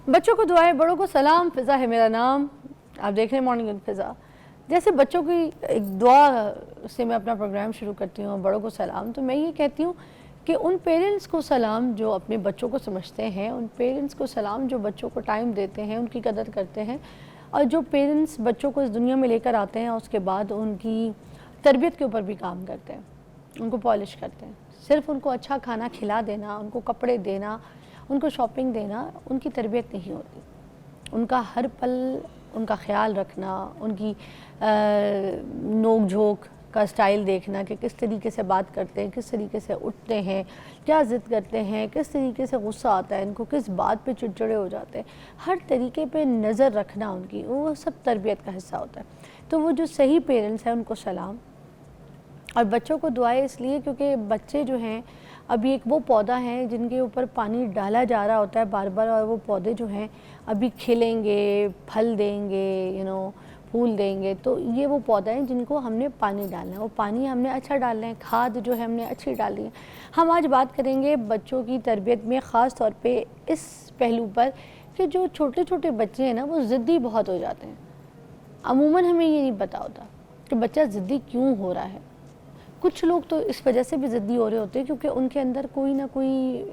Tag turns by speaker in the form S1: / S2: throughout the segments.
S1: बच्चों को दुआएं, बड़ों को सलाम। फ़िज़ा है मेरा नाम, आप देख रहे हैं मॉर्निंग विद फ़िज़ा। जैसे बच्चों की एक दुआ से मैं अपना प्रोग्राम शुरू करती हूँ, बड़ों को सलाम, तो मैं ये कहती हूँ कि उन पेरेंट्स को सलाम जो अपने बच्चों को समझते हैं, उन पेरेंट्स को सलाम जो बच्चों को टाइम देते हैं, उनकी कदर करते हैं, और जो पेरेंट्स बच्चों को इस दुनिया में लेकर आते हैं और उसके बाद उनकी तरबियत के ऊपर भी काम करते हैं, उनको पॉलिश करते हैं। सिर्फ उनको अच्छा खाना खिला देना, उनको कपड़े देना, उनको शॉपिंग देना उनकी तरबियत नहीं होती। उनका हर पल उनका ख्याल रखना, उनकी नोक झोंक का स्टाइल देखना कि किस तरीके से बात करते हैं, किस तरीके से उठते हैं, क्या ज़िद करते हैं, किस तरीके से गुस्सा आता है इनको, किस बात पे चिड़चिड़े हो जाते हैं, हर तरीके पे नज़र रखना उनकी, वो सब तरबियत का हिस्सा होता है। तो वो जो सही पेरेंट्स हैं उनको सलाम। और बच्चों को दुआएं इसलिए क्योंकि बच्चे जो हैं अभी एक वो पौधा है जिनके ऊपर पानी डाला जा रहा होता है बार बार, और वो पौधे जो हैं अभी खिलेंगे, फल देंगे, फूल देंगे। तो ये वो पौधा है जिनको हमने पानी डालना है, वो पानी हमने अच्छा डालना है, खाद जो है हमने अच्छी डालनी है। हम आज बात करेंगे बच्चों की तरबियत में ख़ास तौर पे इस पहलू पर कि जो छोटे छोटे बच्चे हैं ना, वो ज़िद्दी बहुत हो जाते हैं। अमूमन हमें ये नहीं पता होता कि बच्चा ज़िद्दी क्यों हो रहा है। कुछ लोग तो इस वजह से भी ज़िद्दी हो रहे होते हैं क्योंकि उनके अंदर कोई ना कोई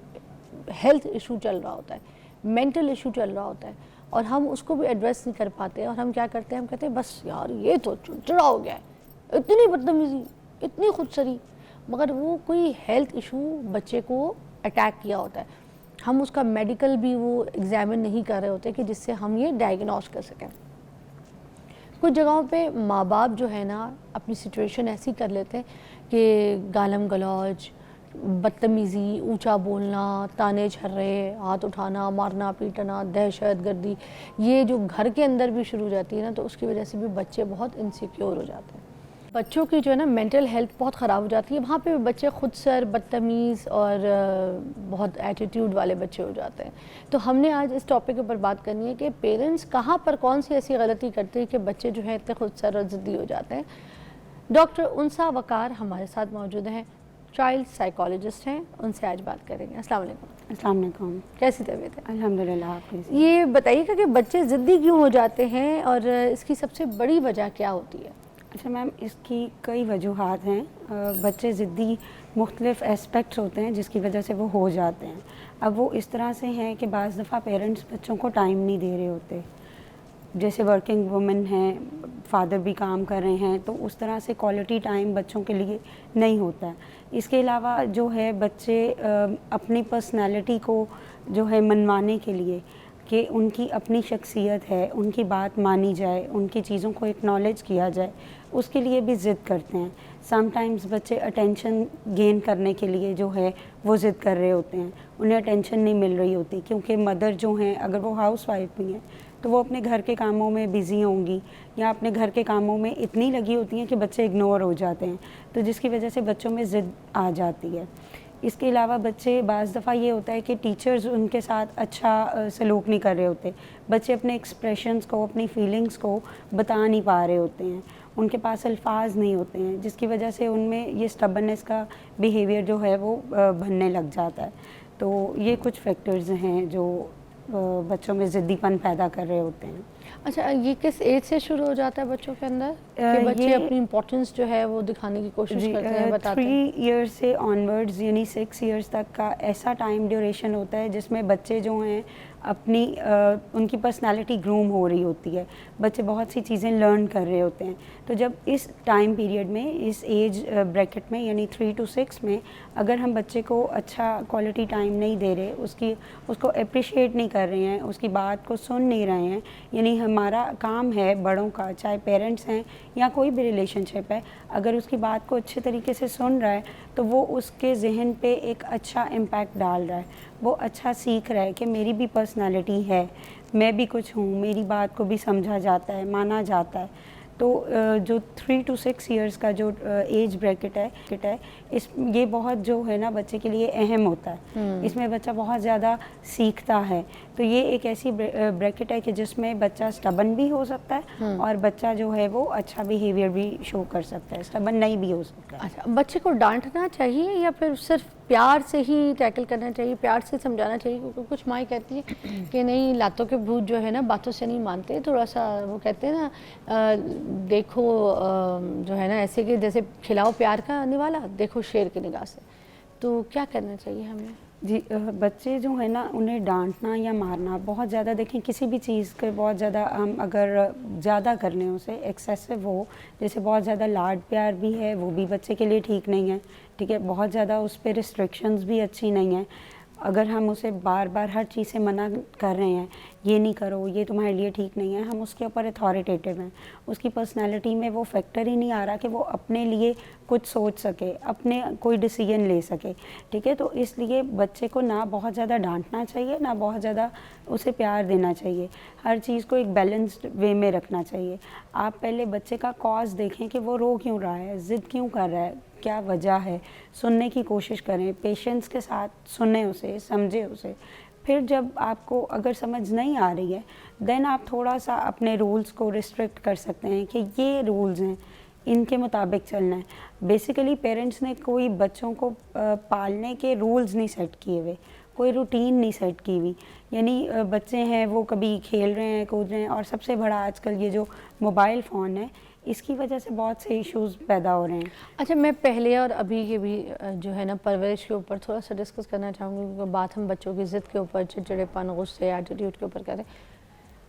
S1: हेल्थ इशू चल रहा होता है, मेंटल इशू चल रहा होता है, और हम उसको भी एड्रेस नहीं कर पाते। और हम क्या करते हैं, हम कहते हैं बस यार ये तो चिड़चिड़ा हो गया है, इतनी बदतमीज़ी, इतनी खुदसरी, मगर वो कोई हेल्थ इशू बच्चे को अटैक किया होता है। हम उसका मेडिकल भी वो एग्जामिन नहीं कर रहे होते कि जिससे हम ये डायग्नोस कर सकें। कुछ जगहों पे माँ बाप जो है ना अपनी सिचुएशन ऐसी कर लेते हैं कि गालम गलौज, बदतमीज़ी, ऊंचा बोलना, ताने छर्रे, हाथ उठाना, मारना पीटना, दहशत गर्दी, ये जो घर के अंदर भी शुरू हो जाती है ना, तो उसकी वजह से भी बच्चे बहुत इनसिक्योर हो जाते हैं। बच्चों की जो है ना मेंटल हेल्थ बहुत ख़राब हो जाती है। वहाँ पे बच्चे खुद सर, बदतमीज़ और बहुत एटीट्यूड वाले बच्चे हो जाते हैं। तो हमने आज इस टॉपिक के ऊपर बात करनी है कि पेरेंट्स कहाँ पर कौन सी ऐसी गलती करते हैं कि बच्चे जो हैं इतने खुद सर और ज़िद्दी हो जाते हैं। डॉक्टर उनसा वकार हमारे साथ मौजूद हैं, चाइल्ड साइकोलॉजिस्ट हैं, उनसे आज बात करेंगे। अस्सलाम वालेकुम।
S2: अस्सलाम वालेकुम।
S1: कैसी तबीयत है?
S2: अल्हम्दुलिल्लाह। आप कैसे?
S1: ये बताइएगा कि बच्चे ज़िद्दी क्यों हो जाते हैं और इसकी सबसे बड़ी वजह क्या होती है?
S2: अच्छा मैम, इसकी कई वजूहात हैं। बच्चे ज़िद्दी मुख्तलिफ़ एस्पेक्ट्स होते हैं जिसकी वजह से वो हो जाते हैं। अब वो इस तरह से हैं कि बाज़ दफ़ा पेरेंट्स बच्चों को टाइम नहीं दे रहे होते। जैसे वर्किंग वुमेन हैं, फादर भी काम कर रहे हैं, तो उस तरह से क्वालिटी टाइम बच्चों के लिए नहीं होता है। इसके अलावा जो है बच्चे अपनी पर्सनैलिटी को जो है मनवाने के लिए कि उनकी अपनी शख्सियत है, उनकी बात मानी जाए, उनकी चीज़ों को एक्नॉलेज किया जाए, उसके लिए भी ज़िद करते हैं। समटाइम्स बच्चे अटेंशन गेन करने के लिए जो है वो ज़िद कर रहे होते हैं, उन्हें अटेंशन नहीं मिल रही होती क्योंकि मदर जो हैं अगर वो हाउस वाइफ भी हैं तो वो अपने घर के कामों में बिज़ी होंगी या अपने घर के कामों में इतनी लगी होती हैं कि बच्चे इग्नोर हो जाते हैं, तो जिसकी वजह से बच्चों में ज़िद आ जाती है। इसके अलावा बच्चे बाज़ दफ़ा ये होता है कि टीचर्स उनके साथ अच्छा सलूक नहीं कर रहे होते। बच्चे अपने एक्सप्रेशंस को, अपनी फीलिंग्स को बता नहीं पा रहे होते हैं, उनके पास अल्फाज नहीं होते हैं, जिसकी वजह से उनमें ये स्टबर्ननेस का बिहेवियर जो है वो बनने लग जाता है। तो ये कुछ फैक्टर्स हैं जो बच्चों में ज़िद्दीपन पैदा कर रहे होते हैं।
S1: अच्छा, ये किस एज से शुरू हो जाता है बच्चों के अंदर कि बच्चे अपनी इम्पोर्टेंस जो है वो दिखाने की कोशिश करते हैं, बताते हैं?
S2: 3 ईयर्स से ऑनवर्ड्स यानी 6 ईयर्स तक का ऐसा टाइम ड्यूरेशन होता है जिसमें बच्चे जो हैं अपनी उनकी पर्सनालिटी ग्रूम हो रही होती है, बच्चे बहुत सी चीज़ें लर्न कर रहे होते हैं। तो जब इस टाइम पीरियड में, इस एज ब्रैकेट में यानी 3 to 6 में अगर हम बच्चे को अच्छा क्वालिटी टाइम नहीं दे रहे, उसको अप्रिशिएट नहीं कर रहे हैं, उसकी बात को सुन नहीं रहे हैं, यानी हमारा काम है बड़ों का, चाहे पेरेंट्स हैं या कोई भी रिलेशनशिप है, अगर उसकी बात को अच्छे तरीके से सुन रहा है तो वो उसके जहन पे एक अच्छा इम्पैक्ट डाल रहा है, वो अच्छा सीख रहा है कि मेरी भी पर्सनालिटी है, मैं भी कुछ हूँ, मेरी बात को भी समझा जाता है, माना जाता है। तो जो 3 to 6 ईयर्स का जो एज ब्रैकेट है ये बहुत जो है ना बच्चे के लिए अहम होता है। इसमें बच्चा बहुत ज़्यादा सीखता है। तो ये एक ऐसी ब्रैकेट है कि जिसमें बच्चा स्टबन भी हो सकता है और बच्चा जो है वो अच्छा बिहेवियर भी शो कर सकता है, स्टबन नहीं भी हो सकता है।
S1: अच्छा, बच्चे को डांटना चाहिए या फिर सिर्फ प्यार से ही टैकल करना चाहिए, प्यार से समझाना चाहिए, क्योंकि कुछ माएँ कहती हैं कि नहीं, लातों के भूत जो है ना बातों से नहीं मानते, थोड़ा सा वो कहते हैं ना देखो जो है ना ऐसे कि जैसे खिलाओ प्यार का निवाला, देखो शेर की निगाह से। तो क्या करना चाहिए हमें?
S2: जी बच्चे जो है ना, उन्हें डांटना या मारना बहुत ज़्यादा, देखें किसी भी चीज़ के बहुत ज़्यादा हम अगर ज़्यादा कर लें उसे एक्सेसिव हो, जैसे बहुत ज़्यादा लाड प्यार भी है वो भी बच्चे के लिए ठीक नहीं है, ठीक है। बहुत ज़्यादा उस पर रिस्ट्रिक्शंस भी अच्छी नहीं है। अगर हम उसे बार बार हर चीज़ से मना कर रहे हैं, ये नहीं करो, ये तुम्हारे लिए ठीक नहीं है, हम उसके ऊपर अथॉरिटेटिव हैं, उसकी पर्सनालिटी में वो फैक्टर ही नहीं आ रहा कि वो अपने लिए कुछ सोच सके, अपने कोई डिसीजन ले सके, ठीक है। तो इसलिए बच्चे को ना बहुत ज़्यादा डांटना चाहिए, ना बहुत ज़्यादा उसे प्यार देना चाहिए। हर चीज़ को एक बैलेंस्ड वे में रखना चाहिए। आप पहले बच्चे का कॉज देखें कि वो रो क्यों रहा है, ज़िद क्यों कर रहा है, क्या वजह है, सुनने की कोशिश करें, पेशेंस के साथ सुने उसे, समझे उसे। फिर जब आपको अगर समझ नहीं आ रही है, देन आप थोड़ा सा अपने रूल्स को रिस्ट्रिक्ट कर सकते हैं कि ये रूल्स हैं, इनके मुताबिक चलना है। बेसिकली पेरेंट्स ने कोई बच्चों को पालने के रूल्स नहीं सेट किए हुए, कोई रूटीन नहीं सेट की हुई। यानी बच्चे हैं वो कभी खेल रहे हैं, कूद रहे हैं, और सबसे बड़ा आजकल ये जो मोबाइल फ़ोन है, इसकी वजह से बहुत से इश्यूज़ पैदा हो रहे हैं।
S1: अच्छा, मैं पहले और अभी के भी जो है ना परवरिश के ऊपर थोड़ा सा डिस्कस करना चाहूँगी, क्योंकि बात हम बच्चों की ज़िद के ऊपर, चिड़चिड़ेपन, गुस्से, एटीट्यूड के ऊपर करें।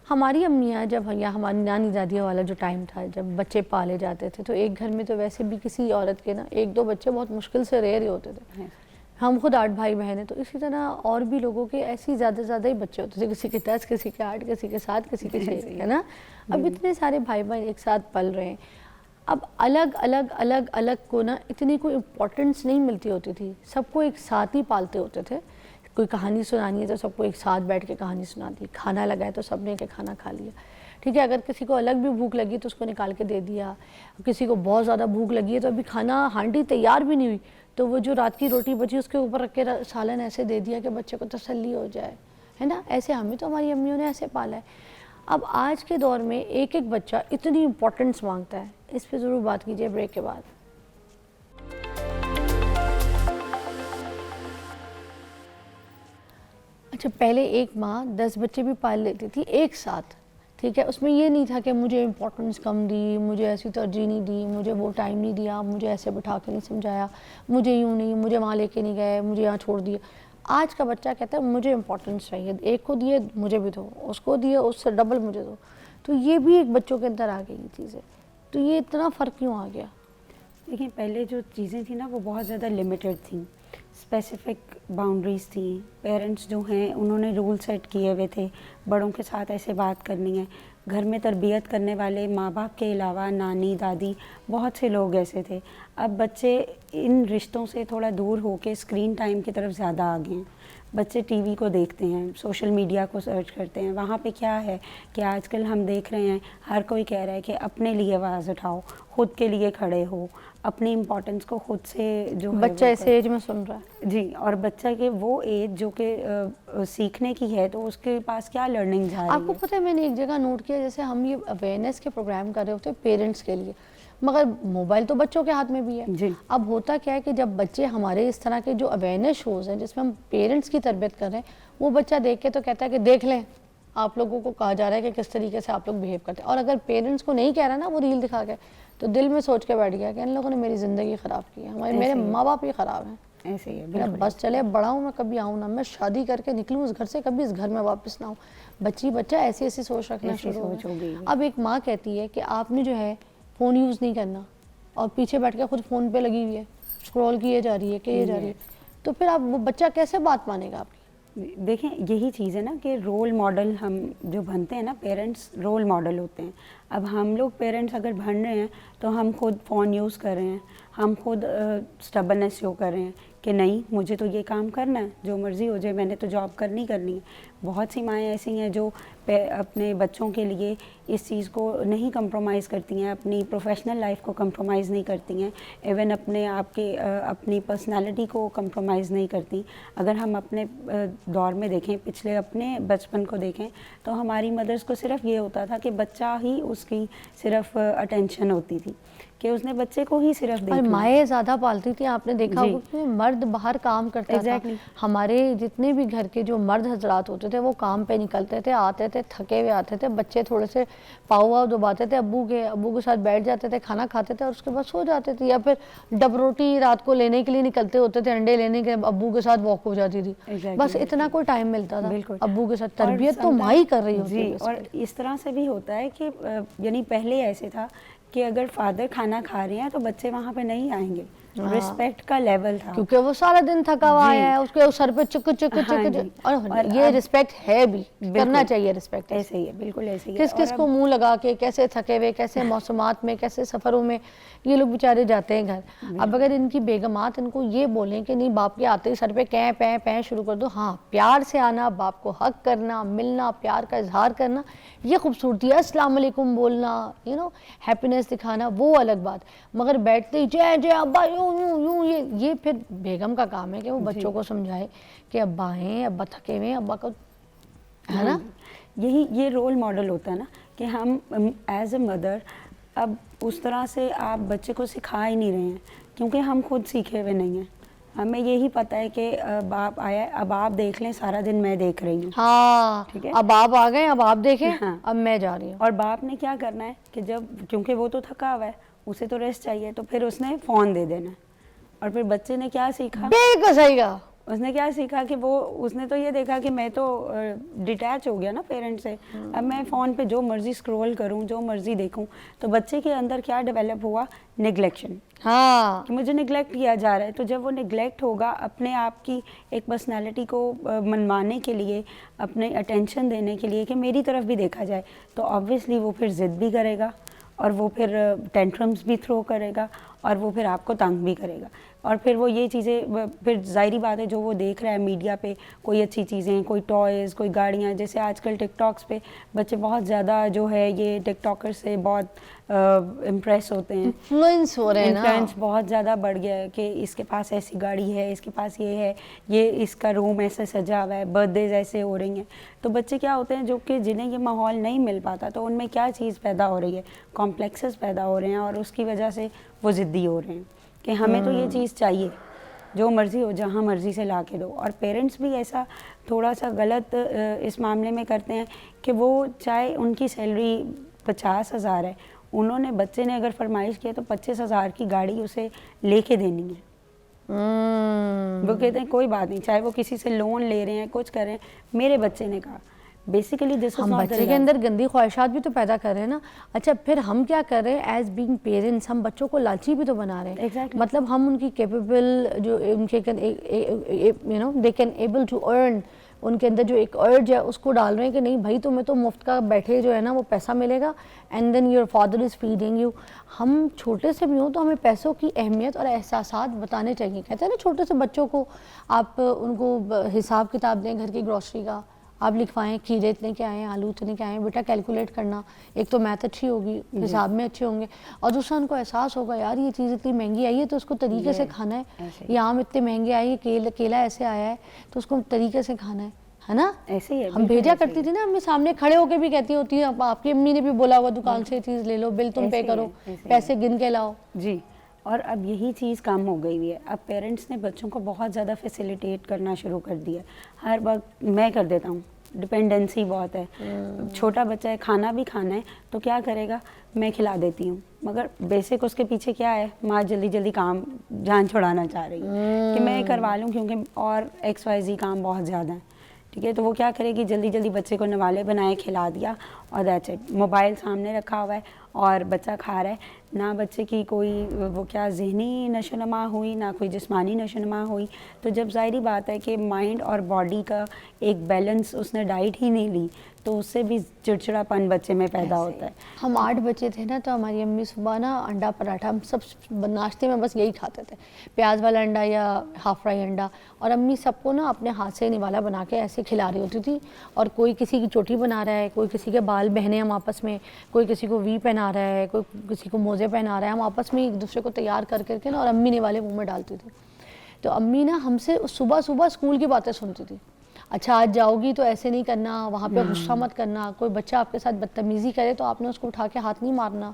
S1: हमारी अम्मियाँ जब, या हमारी नानी दादियों वाला जो टाइम था जब बच्चे पाले जाते थे, तो एक घर में तो वैसे भी किसी औरत के ना 1-2 बच्चे बहुत मुश्किल से रेयर ही होते थे। हम खुद 8 भाई बहन हैं, तो इसी तरह और भी लोगों के ऐसे ही ज़्यादा ही बच्चे होते थे, किसी के 10, किसी के 8, किसी के 7, किसी के 6, है ना। अब इतने सारे भाई बहन एक साथ पल रहे हैं। अब अलग को ना इतनी कोई इम्पोर्टेंस नहीं मिलती होती थी, सबको एक साथ ही पालते होते थे। कोई कहानी सुनानी है तो सबको एक साथ बैठ के कहानी सुना दी, खाना लगाए तो सबने के खाना खा लिया, ठीक है। अगर किसी को अलग भी भूख लगी तो उसको निकाल के दे दिया, किसी को बहुत ज़्यादा भूख लगी है तो अभी खाना हांडी तैयार भी नहीं हुई तो वो जो रात की रोटी बची उसके ऊपर रख के सालन ऐसे दे दिया कि बच्चे को तसल्ली हो जाए, है ना। ऐसे हमें तो हमारी अम्मियों ने ऐसे पाला है। अब आज के दौर में एक एक बच्चा इतनी इम्पोर्टेंस मांगता है, इस पर ज़रूर बात कीजिए ब्रेक के बाद। अच्छा, पहले एक माँ 10 बच्चे भी पाल लेती थी एक साथ, ठीक है। उसमें ये नहीं था कि मुझे इम्पोर्टेंस कम दी, मुझे ऐसी तरजीह नहीं दी, मुझे वो टाइम नहीं दिया, मुझे ऐसे बिठा के नहीं समझाया, मुझे यूँ नहीं, मुझे वहाँ लेके नहीं गए, मुझे यहाँ छोड़ दिया। आज का बच्चा कहता है मुझे इम्पोर्टेंस चाहिए, एक को दिए मुझे भी दो, उसको दिए उससे डबल मुझे दो। तो ये भी एक बच्चों के अंदर आ गई ये चीज़ें। तो ये इतना फ़र्क क्यों आ गया?
S2: देखिए पहले जो चीज़ें थी ना वो बहुत ज़्यादा लिमिटेड थी, स्पेसिफिक बाउंड्रीज़ थी। पेरेंट्स जो हैं उन्होंने रूल सेट किए हुए थे, बड़ों के साथ ऐसे बात करनी है। घर में तरबियत करने वाले माँ बाप के अलावा नानी दादी बहुत से लोग ऐसे थे। अब बच्चे इन रिश्तों से थोड़ा दूर होकर स्क्रीन टाइम की तरफ ज़्यादा आ गए हैं। बच्चे टीवी को देखते हैं, सोशल मीडिया को सर्च करते हैं। वहाँ पे क्या है कि आजकल हम देख रहे हैं हर कोई कह रहा है कि अपने लिए आवाज़ उठाओ, खुद के लिए खड़े हो, अपनी इम्पोर्टेंस को खुद से जो है
S1: बच्चा इस एज में सुन रहा है
S2: जी। और बच्चा के वो एज जो कि सीखने की है, तो उसके पास क्या लर्निंग जा रही है।
S1: आपको पता है मैंने एक जगह नोट किया, जैसे हम ये अवेयरनेस के प्रोग्राम कर रहे होते हैं पेरेंट्स के लिए, मगर मोबाइल तो बच्चों के हाथ में भी है
S2: जी।
S1: अब होता क्या है कि जब बच्चे हमारे इस तरह के जो अवेयरनेस शोज़ हैं जिसमें हम पेरेंट्स की तरबियत कर रहे हैं, वो बच्चा देख के तो कहता है कि देख लें आप लोगों को कहा जा रहा है कि किस तरीके से आप लोग बिहेव करते हैं। और अगर पेरेंट्स को नहीं कह रहा ना वो रील दिखा के, तो दिल में सोच के बैठ गया कि इन लोगों ने मेरी ज़िंदगी ख़राब की है, मेरे माँ बाप ही ख़राब हैं।
S2: ऐसे ही है,
S1: मेरा बस चले बड़ा हूँ, मैं कभी आऊँ ना, मैं शादी करके निकलूँ इस घर से, कभी इस घर में वापस ना आऊँ। बच्चा ऐसी सोच रखना शुरू हो गई। अब एक माँ कहती है कि आपने जो है फ़ोन यूज़ नहीं करना, और पीछे बैठ के खुद फ़ोन पे लगी हुई है, स्क्रॉल किए जा रही है, किए जा रही है, तो फिर आप वो बच्चा कैसे बात मानेगा आपकी?
S2: देखें यही चीज़ है ना कि रोल मॉडल हम जो बनते हैं ना, पेरेंट्स रोल मॉडल होते हैं। अब हम लोग पेरेंट्स अगर बन रहे हैं तो हम खुद फ़ोन यूज़ कर रहे हैं, हम खुद स्टबर्ननेस शो कर रहे हैं कि नहीं मुझे तो ये काम करना है, जो मर्ज़ी हो जाए, मैंने तो जॉब करनी है। बहुत सी माएँ ऐसी हैं जो अपने बच्चों के लिए इस चीज़ को नहीं कंप्रोमाइज़ करती हैं, अपनी प्रोफेशनल लाइफ को कंप्रोमाइज़ नहीं करती हैं, इवन अपने आप के अपनी पर्सनालिटी को कंप्रोमाइज़ नहीं करती। अगर हम अपने दौर में देखें, पिछले अपने बचपन को देखें, तो हमारी मदर्स को सिर्फ ये होता था कि बच्चा ही उसकी सिर्फ अटेंशन होती थी कि उसने बच्चे को ही सिर्फ
S1: और
S2: देखना।
S1: माएँ ज़्यादा पालती थी, आपने देखा
S2: जी।
S1: होगा कि मर्द बाहर काम करता
S2: Exactly.
S1: था। हमारे जितने भी घर के जो मर्द हजरात होते थे वो काम पे निकलते थे, आते थे थके हुए आते थे, बच्चे थोड़े से पाव वाव दबाते थे अब्बू के साथ बैठ जाते थे, खाना खाते थे और उसके बाद सो जाते थे, या फिर डब रोटी रात को लेने के लिए निकलते होते थे, अंडे लेने के अब्बू के साथ वॉक हो जाती थी।
S2: Exactly,
S1: बस इतना कोई टाइम मिलता था
S2: बिल्कुल।
S1: अब्बू के साथ।
S2: और
S1: तरबियत तो
S2: sometimes-
S1: माँ ही कर रही होती
S2: जी,
S1: है
S2: और इस तरह से भी होता है कि यानी पहले ऐसे था कि अगर फादर खाना खा रहे हैं तो बच्चे वहाँ पे नहीं आएंगे, रिस्पेक्ट का लेवल था।
S1: क्योंकि वो सारा दिन थका हुआ
S2: जी।
S1: है, उसके सर पे चिक चिक
S2: हाँ
S1: चिक
S2: जी।
S1: और ये
S2: अब-
S1: रिस्पेक्ट है भी, करना चाहिए रिस्पेक्ट।
S2: ऐसे ही है, बिल्कुल ऐसे ही है।
S1: किस किस
S2: और
S1: को मुंह लगा के, कैसे थके हुए, कैसे मौसमात में, कैसे सफ़रों में ये लोग बेचारे जाते हैं घर। अब अगर इनकी बेगमात इनको ये बोलें कि नहीं बाप के आते ही सर पे कै पै पै शुरू कर दो, हाँ प्यार से आना, बाप को हक करना, मिलना, प्यार का इजहार करना, ये खूबसूरती है। अस्सलाम वालेकुम बोलना, यू नो, हैप्पीनेस दिखाना, वो अलग बात। मगर बैठते ही जय जय अब्बा यूं यूं यूं, ये फिर बेगम का काम है कि वो बच्चों को समझाए कि अब्बा हैं, अब्बा थके हुए हैं, अब्बा को, है ना।
S2: यही ये रोल मॉडल होता है ना कि हम एज ए मदर अब उस तरह से आप बच्चे को सिखा ही नहीं रहे हैं, क्योंकि हम खुद सीखे हुए नहीं हैं। हमें यही पता है कि बाप आया है, अब आप देख लें, सारा दिन मैं देख रही हूँ।
S1: हाँ,
S2: ठीक है।
S1: अब आप आ गए, अब आप देखें,
S2: हाँ।
S1: अब मैं जा रही हूँ।
S2: और बाप ने क्या करना है कि जब, क्योंकि वो तो थका हुआ है, उसे तो रेस्ट चाहिए, तो फिर उसने फ़ोन दे देना है। और फिर बच्चे ने क्या सीखा,
S1: बिल्कुल सही कहा।
S2: उसने क्या सीखा कि वो, उसने तो ये देखा कि मैं तो डिटैच हो गया ना पेरेंट से, अब मैं फ़ोन पे जो मर्ज़ी स्क्रॉल करूं, जो मर्ज़ी देखूं। तो बच्चे के अंदर क्या डेवलप हुआ, निगलेक्शन,
S1: हाँ,
S2: कि मुझे निगलेक्ट किया जा रहा है। तो जब वो निगलेक्ट होगा, अपने आप की एक पर्सनालिटी को मनवाने के लिए, अपने अटेंशन देने के लिए कि मेरी तरफ भी देखा जाए, तो ऑब्वियसली वो फिर ज़िद भी करेगा, और वो फिर टेंट्रम्स भी थ्रो करेगा, और वो फिर आपको तंग भी करेगा। और फिर वो ये चीज़ें, फिर ज़ाहिरी बात है जो वो देख रहा है मीडिया पे, कोई अच्छी चीज़ें, कोई टॉयज़, कोई गाड़ियाँ, जैसे आजकल टिकटॉक्स पे बच्चे बहुत ज़्यादा जो है ये टिकटॉकर से बहुत इम्प्रेस होते हैं,
S1: इन्फ्लुएंस हो रहे हैं ना।
S2: इन्फ्लुएंस बहुत ज़्यादा बढ़ गया है कि इसके पास ऐसी गाड़ी है, इसके पास ये है, ये इसका रूम ऐसे सजा हुआ है, बर्थडेज ऐसे हो रही हैं। तो बच्चे क्या होते हैं जो कि जिन्हें ये माहौल नहीं मिल पाता, तो उनमें क्या चीज़ पैदा हो रही है, कॉम्प्लेक्सेस पैदा हो रहे हैं, और उसकी वजह से वो ज़िद्दी हो रहे हैं कि हमें तो ये चीज़ चाहिए, जो मर्ज़ी हो, जहाँ मर्ज़ी से ला के दो। और पेरेंट्स भी ऐसा थोड़ा सा गलत इस मामले में करते हैं कि वो, चाहे उनकी सैलरी 50,000 है, उन्होंने, बच्चे ने अगर फरमाइश किया तो 25,000 की गाड़ी उसे लेके देनी है। वो कहते हैं कोई बात नहीं, चाहे वो किसी से लोन ले रहे हैं, कुछ कर रहे हैं, मेरे बच्चे ने कहा। बेसिकली दिस इज
S1: हम
S2: नॉट
S1: बच्चे के अंदर गंदी ख्वाहिशात भी तो पैदा कर रहे हैं ना। अच्छा, फिर हम क्या कर रहे हैं एज बीइंग पेरेंट्स, हम बच्चों को लालची भी तो बना रहे हैं।
S2: Exactly.
S1: मतलब हम उनकी कैपेबल, जो उनके you know they can able to earn, उनके अंदर जो एक अर्ज है उसको डाल रहे हैं कि नहीं भाई तुम्हें तो मुफ्त का बैठे जो है ना वो पैसा मिलेगा, and then your father is feeding you. हम छोटे से भी हों तो हमें पैसों की अहमियत और एहसासात बताने चाहिए। कहते हैं ना छोटे से बच्चों को आप उनको हिसाब किताब दें घर की ग्रॉसरी का, आप लिखवाएं खीरे इतने के आए हैं, आलू इतने के आए हैं, बेटा कैलकुलेट करना। एक तो मैथ अच्छी होगी, हिसाब में अच्छे होंगे, और दूसरा उनको एहसास होगा यार ये चीज़ इतनी महंगी आई है तो उसको तरीके से खाना है, ये आम इतने महंगे आए हैं, केला ऐसे आया है तो उसको तरीके से खाना है ना।
S2: ऐसे ही है,
S1: हम भेजा करती थी ना, अम्मी सामने खड़े होके भी कहती होती है, आपकी अम्मी ने भी बोला होगा दुकान से चीज़ ले लो, बिल तुम पे करो, पैसे गिन के लाओ।
S2: जी। और अब यही चीज़ कम हो गई हुई है। अब पेरेंट्स ने बच्चों को बहुत ज़्यादा फैसिलिटेट करना शुरू कर दिया। हर वक्त मैं कर देता हूँ, डिपेंडेंसी बहुत है। छोटा बच्चा है, खाना भी खाना है तो क्या करेगा, मैं खिला देती हूँ, मगर बेसिक उसके पीछे क्या है, माँ जल्दी जल्दी काम जान छुड़ाना चाह रही है कि मैं करवा लूँ, क्योंकि और XYZ काम बहुत ज़्यादा है। ठीक है, तो वो क्या करेगी, जल्दी जल्दी बच्चे को नवाले बनाए, खिला दिया, और दैट्स इट। मोबाइल सामने रखा हुआ है और बच्चा खा रहा है, ना बच्चे की कोई वो क्या ज़हनी नशोनुमा हुई, ना कोई जिस्मानी नशोनुमा हुई। तो जब ज़ाहिरी बात है कि माइंड और बॉडी का एक बैलेंस उसने डाइट ही नहीं ली, तो उससे भी चिड़चिड़ापन बच्चे में पैदा होता है।
S1: हम 8 बच्चे थे ना, तो हमारी अम्मी सुबह ना अंडा पराठा, हम सब नाश्ते में बस यही खाते थे, प्याज वाला अंडा या हाफ फ्राई अंडा, और अम्मी सबको ना अपने हाथ से निवाला बना के ऐसे खिला रही होती थी। और कोई किसी की चोटी बना रहा है, कोई किसी के बाल बहने हम आपस में, कोई किसी को वी पहना रहा है, कोई किसी को मोज़े पहना रहा है, हम आपस में एक दूसरे को तैयार कर करके ना, और अम्मी निवाले मुँह में डालती थी। तो अम्मी ना हमसे सुबह सुबह स्कूल की बातें सुनती थी। अच्छा आज जाओगी तो ऐसे नहीं करना, वहाँ पे गुस्सा मत करना, कोई बच्चा आपके साथ बदतमीज़ी करे तो आपने उसको उठा के हाथ नहीं मारना,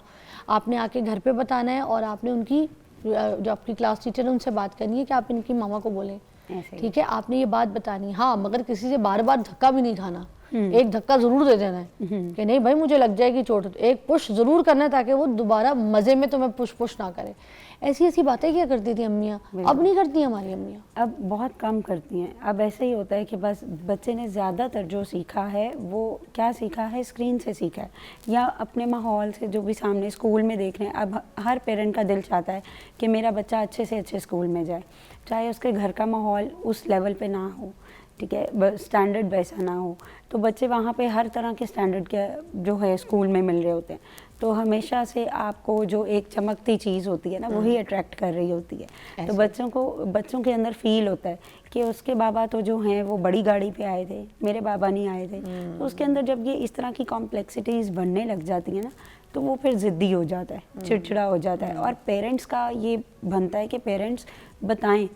S1: आपने आके घर पे बताना है और आपने उनकी जो आपकी क्लास टीचर है उनसे बात करनी है कि आप इनकी मामा को बोलें,
S2: ऐसे ही।
S1: ठीक है, आपने ये बात बतानी। हाँ, मगर किसी से बार बार धक्का भी नहीं खाना, एक धक्का जरूर दे देना है कि नहीं भाई मुझे लग जाएगी चोट, एक पुश जरूर करना है ताकि वो दोबारा मजे में तुम्हें पुश ना करे। ऐसी ऐसी बातें क्या करती थी अम्मियाँ, अब नहीं करती हमारी अम्मियाँ।
S2: अब बहुत कम करती हैं। अब ऐसे ही होता है कि बस बच्चे ने ज़्यादातर जो सीखा है वो क्या सीखा है, स्क्रीन से सीखा है या अपने माहौल से, जो भी सामने स्कूल में देख रहे हैं। अब हर पेरेंट का दिल चाहता है कि मेरा बच्चा अच्छे से अच्छे स्कूल में जाए, चाहे उसके घर का माहौल उस लेवल पे ना हो, ठीक है, स्टैंडर्ड वैसा ना हो, तो बच्चे वहाँ पे हर तरह के स्टैंडर्ड के जो है स्कूल में मिल रहे होते हैं। तो हमेशा से आपको जो एक चमकती चीज़ होती है ना वही अट्रैक्ट कर रही होती है। तो बच्चों के अंदर फील होता है कि उसके बाबा तो जो हैं वो बड़ी गाड़ी पे आए थे, मेरे बाबा नहीं आए थे। तो उसके अंदर जब ये इस तरह की कॉम्प्लेक्सिटीज़ बढ़ने लग जाती है ना, तो वो फिर ज़िद्दी हो जाता है, चिड़चिड़ा हो जाता है। और पेरेंट्स का ये बनता है कि पेरेंट्स बताएं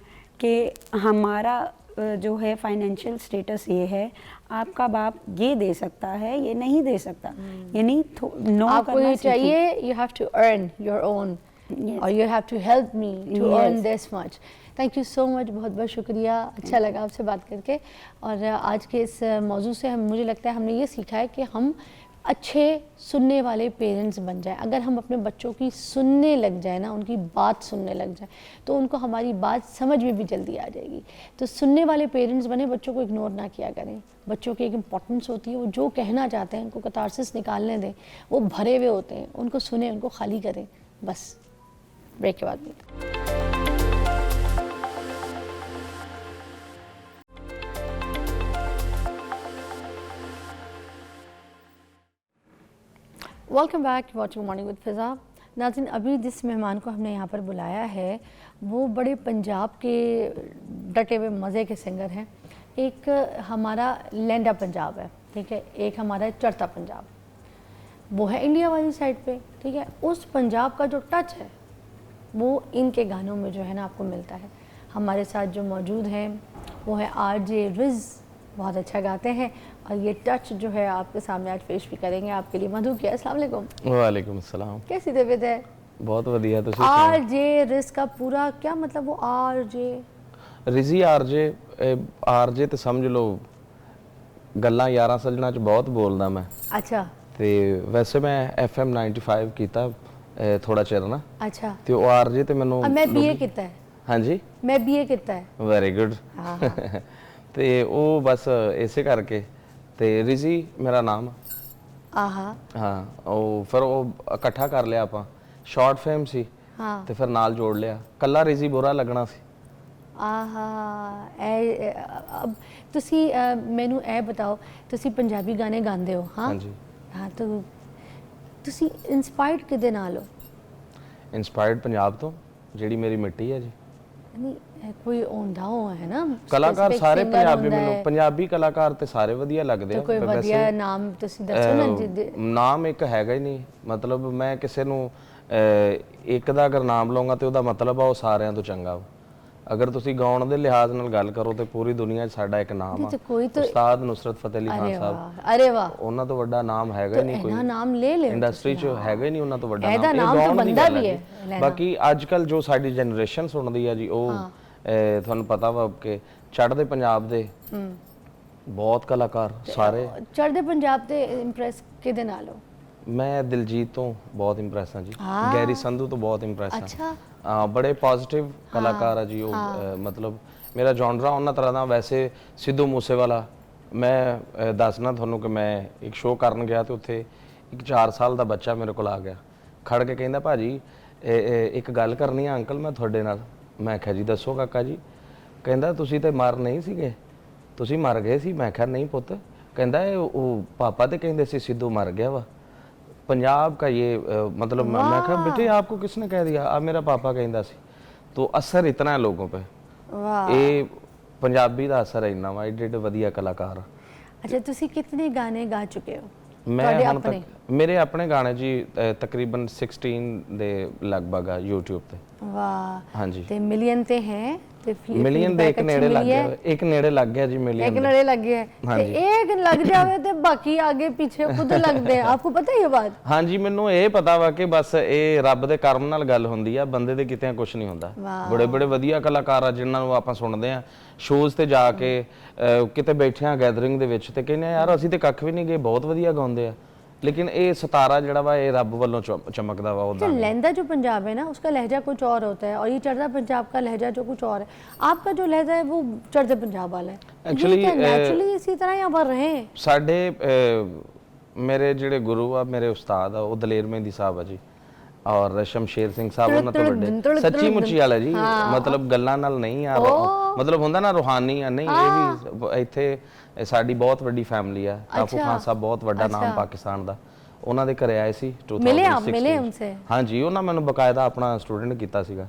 S2: कि हमारा जो है फाइनेंशियल स्टेटस ये है, आपका बाप ये दे सकता है, ये नहीं दे सकता, ये नहीं नो
S1: आपको ये चाहिए, you have to earn your own और you have to help me to earn this much. Thank you so much, बहुत बहुत शुक्रिया, अच्छा लगा आपसे बात करके। और आज के इस मौजू से मुझे लगता है हमने ये सीखा है कि हम अच्छे सुनने वाले पेरेंट्स बन जाएं। अगर हम अपने बच्चों की सुनने लग जाए ना, उनकी बात सुनने लग जाए, तो उनको हमारी बात समझ में भी जल्दी आ जाएगी। तो सुनने वाले पेरेंट्स बने, बच्चों को इग्नोर ना किया करें। बच्चों की एक इम्पॉर्टेंस होती है, वो जो कहना चाहते हैं उनको कतारसिस निकालने दें, वो भरे हुए होते हैं, उनको सुने, उनको खाली करें, बस। ब्रेक के बाद मिलते हैं। Welcome back, watching morning with Fiza. नाज़रीन, अभी जिस मेहमान को हमने यहाँ पर बुलाया है वो बड़े पंजाब के डटे हुए मज़े के सिंगर हैं। एक हमारा लैंडा पंजाब है, ठीक है, एक हमारा चढ़ता पंजाब, वो है इंडिया वाली साइड पे, ठीक है। उस पंजाब का जो टच है वो इनके गानों में जो है ना आपको मिलता है। हमारे साथ जो मौजूद हैं वो है आरजे रिज, बहुत अच्छा गाते हैं और ये टच जो है आपके सामने आज पेश भी करेंगे आपके लिए। मधु किया, अस्सलाम वालेकुम।
S3: वालेकुम अस्सलाम।
S1: कैसी तबीयत है?
S3: बहुत वधिया। ਤੁਸੀਂ
S1: आरजे रिज का पूरा क्या मतलब? वो आरजे
S3: रिजी आरजे ਤੇ ਸਮਝ ਲਓ ਗੱਲਾਂ ਯਾਰਾਂ ਸੱਜਣਾ ਚ ਬਹੁਤ ਬੋਲਦਾ ਮੈਂ।
S1: अच्छा
S3: ਤੇ ਵੈਸੇ ਮੈਂ FM 95 ਕੀਤਾ ਥੋੜਾ ਚਿਰ ਨਾ।
S1: अच्छा
S3: ਤੇ ਉਹ ਆਰजे ਤੇ ਮੈਨੂੰ
S1: मैं बीए किता है।
S3: ਹਾਂਜੀ
S1: मैं बीए किता है।
S3: Very good.
S1: हाँ
S3: ਤੇ ਉਹ ਬਸ ਇਸੇ ਕਰਕੇ ਤੇ ਰਿਜੀ ਮੇਰਾ ਨਾਮ।
S1: आहा
S3: ਹਾਂ ਉਹ ਫਿਰ ਉਹ ਇਕੱਠਾ ਕਰ ਲਿਆ ਆਪਾਂ, ਸ਼ਾਰਟ ਫਿਲਮ ਸੀ
S1: हाँ
S3: ਤੇ ਫਿਰ ਨਾਲ ਜੋੜ ਲਿਆ। ਕੱਲਾ ਰਿਜੀ ਬੁਰਾ ਲੱਗਣਾ ਸੀ।
S1: आहा अब तुसी मैनू ए बताओ, तुसी पंजाबी गाने गांदे हो? हाँ
S3: ਹਾਂਜੀ
S1: हाँ, तो तुसी इंस्पायर्ड किदे नाल हो?
S3: ਇੰਸਪਾਇਰਡ ਪੰਜਾਬ ਤੋਂ, ਜਿਹੜੀ ਮੇਰੀ ਮਿੱਟੀ ਹੈ ਜੀ।
S1: नहीं कोई होंदा हो है ना
S3: ਕਲਾਕਾਰ
S1: specific
S3: ਸਾਰੇ
S1: singer
S3: ਪੰਜਾਬੀ
S1: होंदा
S3: ਮੈਨੂੰ
S1: है,
S3: ਪੰਜਾਬੀ ਕਲਾਕਾਰ ਤੇ ਸਾਰੇ ਵਧੀਆ ਲੱਗਦੇ
S1: तो
S3: ਆ।
S1: कोई
S3: ਪਰ
S1: वधिया
S3: वैसे,
S1: नाम तुसी दसो ना जिदे
S3: ਨਾਮ ਇੱਕ ਹੈਗਾ ਹੀ ਨਹੀਂ। ਮਤਲਬ ਮੈਂ ਕਿਸੇ ਨੂੰ ਇੱਕ ਦਾ ਅਗਰ ਨਾਮ ਲਵਾਂਗਾ ਤੇ ਉਹਦਾ ਮਤਲਬ ਆ ਉਹ ਸਾਰਿਆਂ ਤੋਂ ਚੰਗਾ ਵਾ। ਅਗਰ ਤੁਸੀਂ ਗਾਉਣ ਦੇ ਲਿਹਾਜ਼ ਨਾਲ ਗੱਲ ਕਰੋ ਤੇ ਪੂਰੀ ਦੁਨੀਆ 'ਚ ਸਾਡਾ ਇੱਕ ਨਾਮ
S1: नहीं
S3: ਆ,
S1: तो कोई तो
S3: ਉਸਤਾਦ ਨੁਸਰਤ ਫਤਿਹ ਅਲੀ ਖਾਨ
S1: अरे
S3: ਸਾਹਿਬ।
S1: वाह अरे वाह,
S3: ਉਹਨਾਂ ਤੋਂ ਵੱਡਾ ਨਾਮ ਹੈਗਾ ਹੀ ਨਹੀਂ
S1: इन्ना
S3: ਕੋਈ
S1: नाम ले ले
S3: ਇੰਡਸਟਰੀ 'ਚ, ਹੈਗਾ ਹੀ ਨਹੀਂ ਉਹਨਾਂ ਤੋਂ ਵੱਡਾ
S1: ਇਹਦਾ
S3: ਨਾਮ।
S1: ਨਾਮ ਤਾਂ
S3: ਗਾਉਣ ਦੀ
S1: ਬੰਦਾ
S3: ਗੱਲ
S1: ਵੀ
S3: ਹੈ
S1: ਹੈ,
S3: ਜੀ।
S1: ਲੈਣਾ।
S3: ਬਾਕੀ ਅੱਜ ਕੱਲ ਜੋ ਸਾਡੀ ਜਨਰੇਸ਼ਨ ਸੁਣਦੀ ਆ ਜੀ, ਉਹ ਤੁਹਾਨੂੰ ਪਤਾ ਵਾ ਕਿ ਚੜ੍ਹਦੇ ਪੰਜਾਬ ਦੇ ਬਹੁਤ ਕਲਾਕਾਰ ਸਾਰੇ।
S1: चढ़दे पंजाब ते इंप्रेस किदे नाल हो?
S3: ਮੈਂ ਦਿਲਜੀਤ ਤੋਂ ਬਹੁਤ ਇੰਪ੍ਰੈਸ ਹਾਂ ਜੀ,
S1: ਹਾਂ।
S3: ਗੈਰੀ ਸੰਧੂ ਤੋਂ ਬਹੁਤ ਇੰਪ੍ਰੈਸ
S1: अच्छा
S3: ਹਾਂ। ਬੜੇ ਪੋਜ਼ਿਟਿਵ ਕਲਾਕਾਰ ਆ ਜੀ ਉਹ। ਮਤਲਬ ਮੇਰਾ ਜੌਨਰਾ ਉਹਨਾਂ ਤਰ੍ਹਾਂ ਦਾ। ਵੈਸੇ ਸਿੱਧੂ ਮੂਸੇਵਾਲਾ, ਮੈਂ ਦੱਸਣਾ ਤੁਹਾਨੂੰ ਕਿ ਮੈਂ ਇੱਕ ਸ਼ੋਅ ਕਰਨ ਗਿਆ ਤੇ ਉੱਥੇ ਇੱਕ 4 ਸਾਲ ਦਾ ਬੱਚਾ ਮੇਰੇ ਕੋਲ ਆ ਗਿਆ, ਖੜ ਕੇ ਕਹਿੰਦਾ ਭਾਜੀ ਇੱਕ ਗੱਲ ਕਰਨੀ ਆ ਅੰਕਲ ਮੈਂ ਤੁਹਾਡੇ ਨਾਲ। ਮੈਂ ਕਿਹਾ ਜੀ ਦੱਸੋ ਕਾਕਾ ਜੀ। ਕਹਿੰਦਾ ਤੁਸੀਂ ਤੇ ਮਰ ਨਹੀਂ ਸੀਗੇ, ਤੁਸੀਂ ਮਰ ਗਏ ਸੀ। ਮੈਂ ਕਿਹਾ ਨਹੀਂ ਪੁੱਤ। ਕਹਿੰਦਾ ਉਹ ਪਾਪਾ ਤੇ ਕਹਿੰਦੇ ਸੀ ਸਿੱਧੂ ਮਰ ਗਿਆ ਵਾ। पंजाब का ये मतलब मैं कहा बेटे आपको किसने कह दिया? अब मेरा पापा कहता सी। तो असर इतना है लोगों पे,
S1: वाह।
S3: ये पंजाबी का असर है इन्ना वा। एडे एडे वधिया कलाकार।
S1: अच्छा तुसी कितने गाने गा चुके हो?
S3: मैं
S1: ਤੁਹਾਡੇ
S3: ਹੁਣ
S1: ਆਪਣੇ?
S3: तक मेरे अपने गाने जी तकरीबन 16 ਦੇ ਲਗਭਗ ਆ YouTube ਤੇ।
S1: वाह
S3: ਹਾਂਜੀ
S1: ते मिलियन ते हैं ਤੇ
S3: ਮਿਲੀਅਨ ਦੇ ਇੱਕ ਨੇੜੇ ਲੱਗ ਗਿਆ, ਇੱਕ ਨੇੜੇ ਲੱਗ ਗਿਆ ਜੀ
S1: एक
S3: ਮਿਲੀਅਨ
S1: नड़े लग गया है ते एक लग जावे ते बाकी आगे पीछे खुद लगते हैं, आपको पता है ये बात?
S3: ਹਾਂਜੀ ਮੈਨੂੰ ਇਹ ਪਤਾ ਵਾ ਕਿ ਬਸ ਇਹ ਰੱਬ ਦੇ ਕਰਮ ਨਾਲ ਗੱਲ ਹੁੰਦੀ ਆ, ਬੰਦੇ ਦੇ ਕਿਤੇ ਕੁਝ ਨਹੀਂ ਹੁੰਦਾ। ਬੜੇ ਬੜੇ ਵਧੀਆ ਕਲਾਕਾਰ ਆ ਜਿਨ੍ਹਾਂ ਨੂੰ ਆਪਾਂ ਸੁਣਦੇ ਆ ਸ਼ੋਜ਼ ਤੇ ਜਾ ਕੇ, ਕਿਤੇ ਬੈਠੇ ਆ ਗੈਦਰਿੰਗ ਦੇ ਵਿੱਚ ਤੇ ਕਹਿੰਦੇ ਆ ਯਾਰ ਅਸੀਂ ਤੇ ਕੱਖ ਵੀ ਨਹੀਂ ਗਏ, ਬਹੁਤ ਵਧੀਆ ਗਾਉਂਦੇ ਆ, लेकिन ये सितारा जड़ा वा ये रब वालों चमकदा वा।
S1: अच्छा, लहंदा जो पंजाब है ना उसका लहजा कुछ और होता है और ये चढ़दा पंजाब का लहजा जो कुछ और है। आपका जो लहजा है वो चढ़दे पंजाब वाला है।
S3: एक्चुअली
S1: नेचुरली इसी तरह यहाँ पर रहे
S3: साडे मेरे जिहड़े गुरु आ, मेरे उस्ताद आ, वो दलेर मेहंदी साहब आ जी और शमशेर सिंह साहब उन्हां तो बड़े सच्ची मुच्ची वाला जी, मतलब गल्लां नाल नहीं आ, मतलब हुंदा ना रूहानी आ, नहीं ये भी इत्थे ਸਾਡੀ ਬਹੁਤ ਵੱਡੀ ਫੈਮਿਲੀ ਆ। ਕਾਫੂ ਖਾਨ ਸਾਹਿਬ ਬਹੁਤ ਵੱਡਾ ਨਾਮ ਪਾਕਿਸਤਾਨ ਦਾ, ਉਹਨਾਂ ਦੇ ਘਰੇ ਆਏ ਸੀ 2006
S1: ਮਿਲੇ ਉਨਸੇ?
S3: ਹਾਂਜੀ, ਉਹਨਾਂ ਮੈਨੂੰ ਬਕਾਇਦਾ ਆਪਣਾ ਸਟੂਡੈਂਟ ਕੀਤਾ ਸੀਗਾ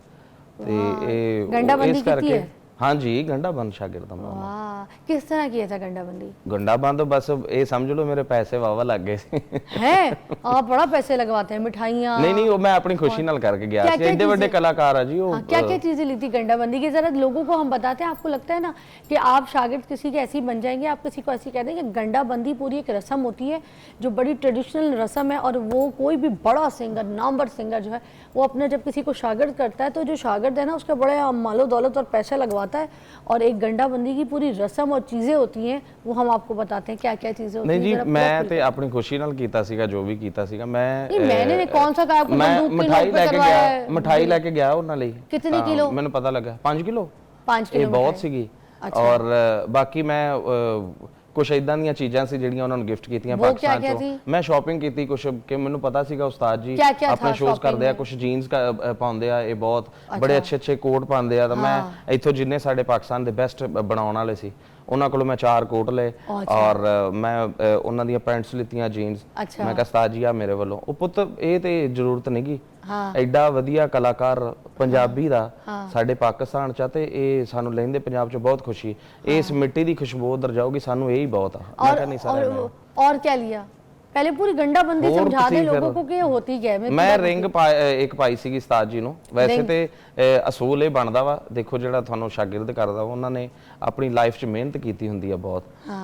S3: ਤੇ ਇਹ
S1: ਗੰਡਾਬੰਦੀ ਕੀਤੀ ਹੈ?
S3: ਹਾਂਜੀ, ਗੰਡਾਬੰਦ ਸ਼ਾਗਿਰਦ ਆ ਮੈਂ।
S1: वाह, किस तरह किया था गंडाबंदी?
S3: गंडाबंद बस ये समझ लो मेरे पैसे वावा लग गए थे।
S1: हैं आप बड़ा पैसे लगवाते हैं, मिठाइयाँ?
S3: नहीं वो मैं अपनी खुशी नाल करके गया था। इतने बड़े कलाकार है जी वो।
S1: क्या क्या चीजें ली थी गंडाबंदी की? जरा लोगों को हम बताते हैं। आपको लगता है ना कि आप शागिर्द किसी के ऐसे ही बन जाएंगे, आप किसी को ऐसे कह देंगे? गंडाबंदी पूरी एक रस्म होती है जो बड़ी ट्रेडिशनल रस्म है और वो कोई भी बड़ा सिंगर, नामवर सिंगर जो है वो अपने जब किसी को शागिर्द करता है तो जो शागिर्द है ना उसका बड़े मालो दौलत और पैसा लगवाता है और एक गंडाबंदी की पूरी रस्म और चीजें होती हैं वो हम आपको बताते हैं क्या क्या चीजें होती हैं।
S3: नहीं जी, मैं ते अपनी खुशी नाल कीता सीगा जो भी कीता सीगा।
S1: मैंने कौन सा कहा आपको?
S3: मैं
S1: मिठाई लेके गया,
S3: मिठाई लेके गया उन्हां लई।
S1: कितनी किलो?
S3: मैंने पता लगा 5 किलो।
S1: 5 किलो
S3: बहुत सीगी। और बाकी मैं कुछ इदां ਦੀਆਂ ਚੀਜ਼ਾਂ ਸੀ ਜਿਹੜੀਆਂ ਉਹਨਾਂ ਨੂੰ ਗਿਫਟ ਕੀਤੀਆਂ ਪਾਕਿਸਤਾਨ ਤੋਂ। ਮੈਂ ਸ਼ਾਪਿੰਗ ਕੀਤੀ ਕੁਝ ਕਿ ਮੈਨੂੰ ਪਤਾ ਸੀਗਾ ਉਸਤਾਦ ਜੀ ਆਪਣੇ ਸ਼ੋਜ਼ ਕਰਦੇ ਆ, ਕੁਝ ਜੀਨਸ ਪਾਉਂਦੇ ਆ, ਇਹ ਬਹੁਤ ਬੜੇ ਅੱਛੇ ਅੱਛੇ ਕੋਟ ਪਾਉਂਦੇ ਆ, ਤਾਂ ਮੈਂ ਇੱਥੋਂ ਜਿੰਨੇ ਸਾਡੇ ਪਾਕਿਸਤਾਨ ਦੇ ਬੈਸਟ ਬਣਾਉਣ ਵਾਲੇ ਸੀ ਉਹਨਾਂ ਕੋਲੋਂ ਮੈਂ 4 ਕੋਟ ਲਏ ਔਰ ਮੈਂ ਉਹਨਾਂ ਦੀਆਂ ਪੈਂਟਸ ਲਿੱਤੀਆਂ ਜੀਨਸ। ਮੈਂ ਕਿਹਾ ਉਸਤਾਦ ਜੀ ਆ ਮੇਰੇ ਵੱਲੋਂ। ਉਹ ਪੁੱਤ ਇਹ ਤੇ ਜ਼ਰੂਰਤ ਨਹੀਂਗੀ, ਐਡਾ ਵਧੀਆ ਕਲਾਕਾਰ ਪੰਜਾਬੀ ਦਾ ਸਾਡੇ ਪਾਕਿਸਤਾਨ ਚ ਤੇ ਇਹ ਸਾਨੂੰ ਲੈਂਦੇ ਪੰਜਾਬ ਚ ਬਹੁਤ ਖੁਸ਼ੀ। ਇਸ ਮਿੱਟੀ ਦੀ ਖੁਸ਼ਬੂ ਉਧਰ ਜਾਊਗੀ, ਸਾਨੂੰ ਇਹ ਹੀ ਬਹੁਤ ਆ। ਮੈਂ ਕਿਹਾ ਨਹੀਂ ਸਾਰਾ
S1: और क्या लिया? पहले पूरी गंडाबंदी समझा दे लोगों को कि होती क्या है।
S3: मैं रिंग ਇੱਕ ਪਾਈ ਸੀਗੀ ਉਸਤਾਦ ਜੀ ਨੂੰ। ਵੈਸੇ ਤੇ ਅਸੂਲ ਇਹ ਬਣਦਾ ਵਾ, ਦੇਖੋ ਜਿਹੜਾ ਤੁਹਾਨੂੰ ਸ਼ਾਗਿਰਦ ਕਰਦਾ ਵਾ ਉਹਨਾਂ ਨੇ ਆਪਣੀ ਲਾਈਫ 'ਚ ਮਿਹਨਤ ਕੀਤੀ ਹੁੰਦੀ ਆ ਬਹੁਤ,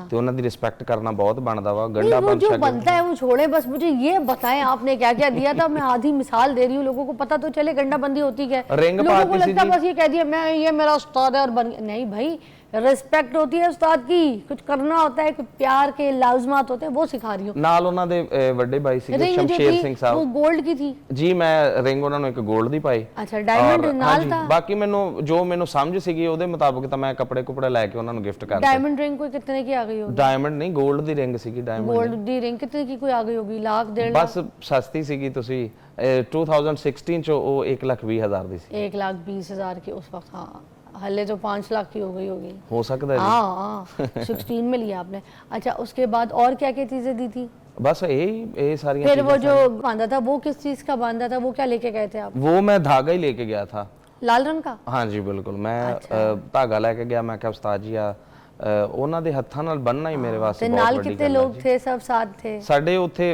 S3: ਤੇ ਉਹਨਾਂ ਦੀ ਰਿਸਪੈਕਟ ਕਰਨਾ बहुत बनता वा। गंडाबंद
S1: जो बनता है वो छोड़े, बस मुझे ये बताएं आपने क्या क्या दिया था। मैं आधी मिसाल दे रही हूँ, लोगों को पता तो चले गंडाबंदी होती क्या है।
S3: रिंग
S1: लोगों को लगता बस ये कह दिया मैं ये मेरा उस्ताद है और बन गया। नहीं भाई, रिस्पेक्ट होती है उस्ताद की, कुछ करना होता है, प्यार के लाज़मात होते हैं, वो सिखा रही हूँ।
S3: नाल उन्हां दे ਵੱਡੇ ਭਾਈ ਸੀਗੇ ਸ਼ਮਸ਼ੇਰ ਸਿੰਘ ਸਾਹਿਬ।
S1: वो गोल्ड की थी
S3: जी, मैं रिंग ਉਹਨਾਂ ਨੂੰ ਇੱਕ 골ਡ ਦੀ ਪਾਈ।
S1: अच्छा, डायमंड नाल था।
S3: ਬਾਕੀ ਮੈਨੂੰ ਜੋ ਮੈਨੂੰ ਸਮਝ ਸੀਗੀ ਉਹਦੇ ਮੁਤਾਬਕ ਤਾਂ ਮੈਂ ਕੱਪੜੇ ਕੁਪੜੇ ਲੈ ਕੇ ਉਹਨਾਂ ਨੂੰ ਗਿਫਟ ਕਰਤਾ।
S1: डायमंड रिंग कोई कितने की आ गई होगी?
S3: डायमंड नहीं, गोल्ड ਦੀ ਰਿੰਗ ਸੀਗੀ। डायमंड
S1: गोल्ड दी रिंग कितने की कोई आ गई होगी? लाख 1.5 लाख?
S3: ਬਸ ਸਸਤੀ ਸੀਗੀ। ਤੁਸੀਂ 2016 ਚ ਉਹ 1,20,000 ਦੀ ਸੀ।
S1: 1,20,000 की उस वक्त। हाँ, हल्ले तो 5 लाख की हो गई होगी।
S3: हो सकता है।
S1: हाँ 16 में लिया आपने। अच्छा, उसके बाद और क्या क्या चीजें दी थी?
S3: बस यही सारी।
S1: फिर वो जो बांधा था वो किस चीज का बांधा था? वो क्या लेके गए थे आप?
S3: वो मैं धागा ही लेके गया था,
S1: लाल रंग का।
S3: हाँ जी बिल्कुल। मैं धागा लेके गया। मैं क्या उस्ताद जी आ ਉਹਨਾਂ ਦੇ ਹੱਥਾਂ ਨਾਲ ਬੰਨਣਾ ਹੀ ਮੇਰੇ ਵਾਸਤੇ ਬਹੁਤ ਵੱਡੀ ਗੱਲ ਹੈ।
S1: ਕਿੰਨੇ ਲੋग थे? सब साथ थे?
S3: ਸਾਡੇ ਉੱਥੇ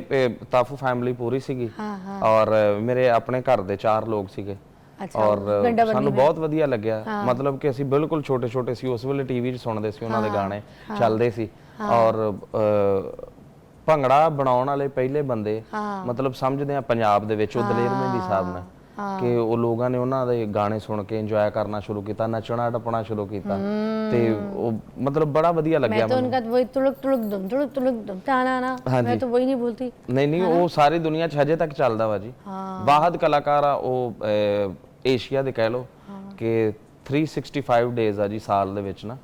S3: ਤਾਫੂ ਫੈਮਿਲੀ ਪੂਰੀ ਸੀਗੀ ਔਰ ਮੇਰੇ ਆਪਣੇ ਘਰ ਦੇ 4 ਲੋਕ ਸੀਗੇ। ਔਰ ਸਾਨੂੰ ਬਹੁਤ ਵਧੀਆ ਲੱਗਿਆ। ਮਤਲਬ ਕਿ ਅਸੀਂ ਬਿਲਕੁਲ ਛੋਟੇ ਛੋਟੇ ਸੀ ਉਸ ਵੇਲੇ, ਟੀਵੀ 'ਚ ਸੁਣਦੇ ਸੀ, ਉਹਨਾਂ ਦੇ ਗਾਣੇ ਚੱਲਦੇ ਸੀ ਔਰ ਭੰਗੜਾ ਬਣਾਉਣ ਵਾਲੇ ਪਹਿਲੇ ਬੰਦੇ ਮਤਲਬ ਸਮਝਦੇ ਆ ਪੰਜਾਬ ਦੇ ਵਿੱਚ ਉਹ ਦਲੇਰ ਮਹਿੰਦੀ ਸਾਹਿਬ ਨੇ ਕਿ ਉਹ ਲੋਕਾਂ ਨੇ ਉਹਨਾਂ ਦੇ ਗਾਣੇ ਸੁਣ ਕੇ ਇੰਜੋਏ ਕਰਨਾ ਸ਼ੁਰੂ ਕੀਤਾ, ਨੱਚਣਾ ਟੱਪਣਾ ਸ਼ੁਰੂ ਕੀਤਾ ਤੇ ਉਹ ਮਤਲਬ ਬੜਾ ਵਧੀਆ ਲੱਗਿਆ
S1: ਮੈਨੂੰ। मैं तो उनका वही तुड़क दुम ताना ना, मैं तो वही नहीं बोलती।
S3: नहीं ਉਹ ਸਾਰੀ ਦੁਨੀਆ 'ਚ ਹਜੇ ਤੱਕ ਚੱਲਦਾ ਵਾ ਜੀ। ਬਾਹਦ ਕਲਾਕਾਰ ਆ ਉਹ ਏਸ਼ੀਆ ਦੇ ਕਹਿ ਲੋ ਕਿ 365 ਡੇਜ਼ ਆ ਜੀ ਸਾਲ ਦੇ ਵਿੱਚ ਨਾ,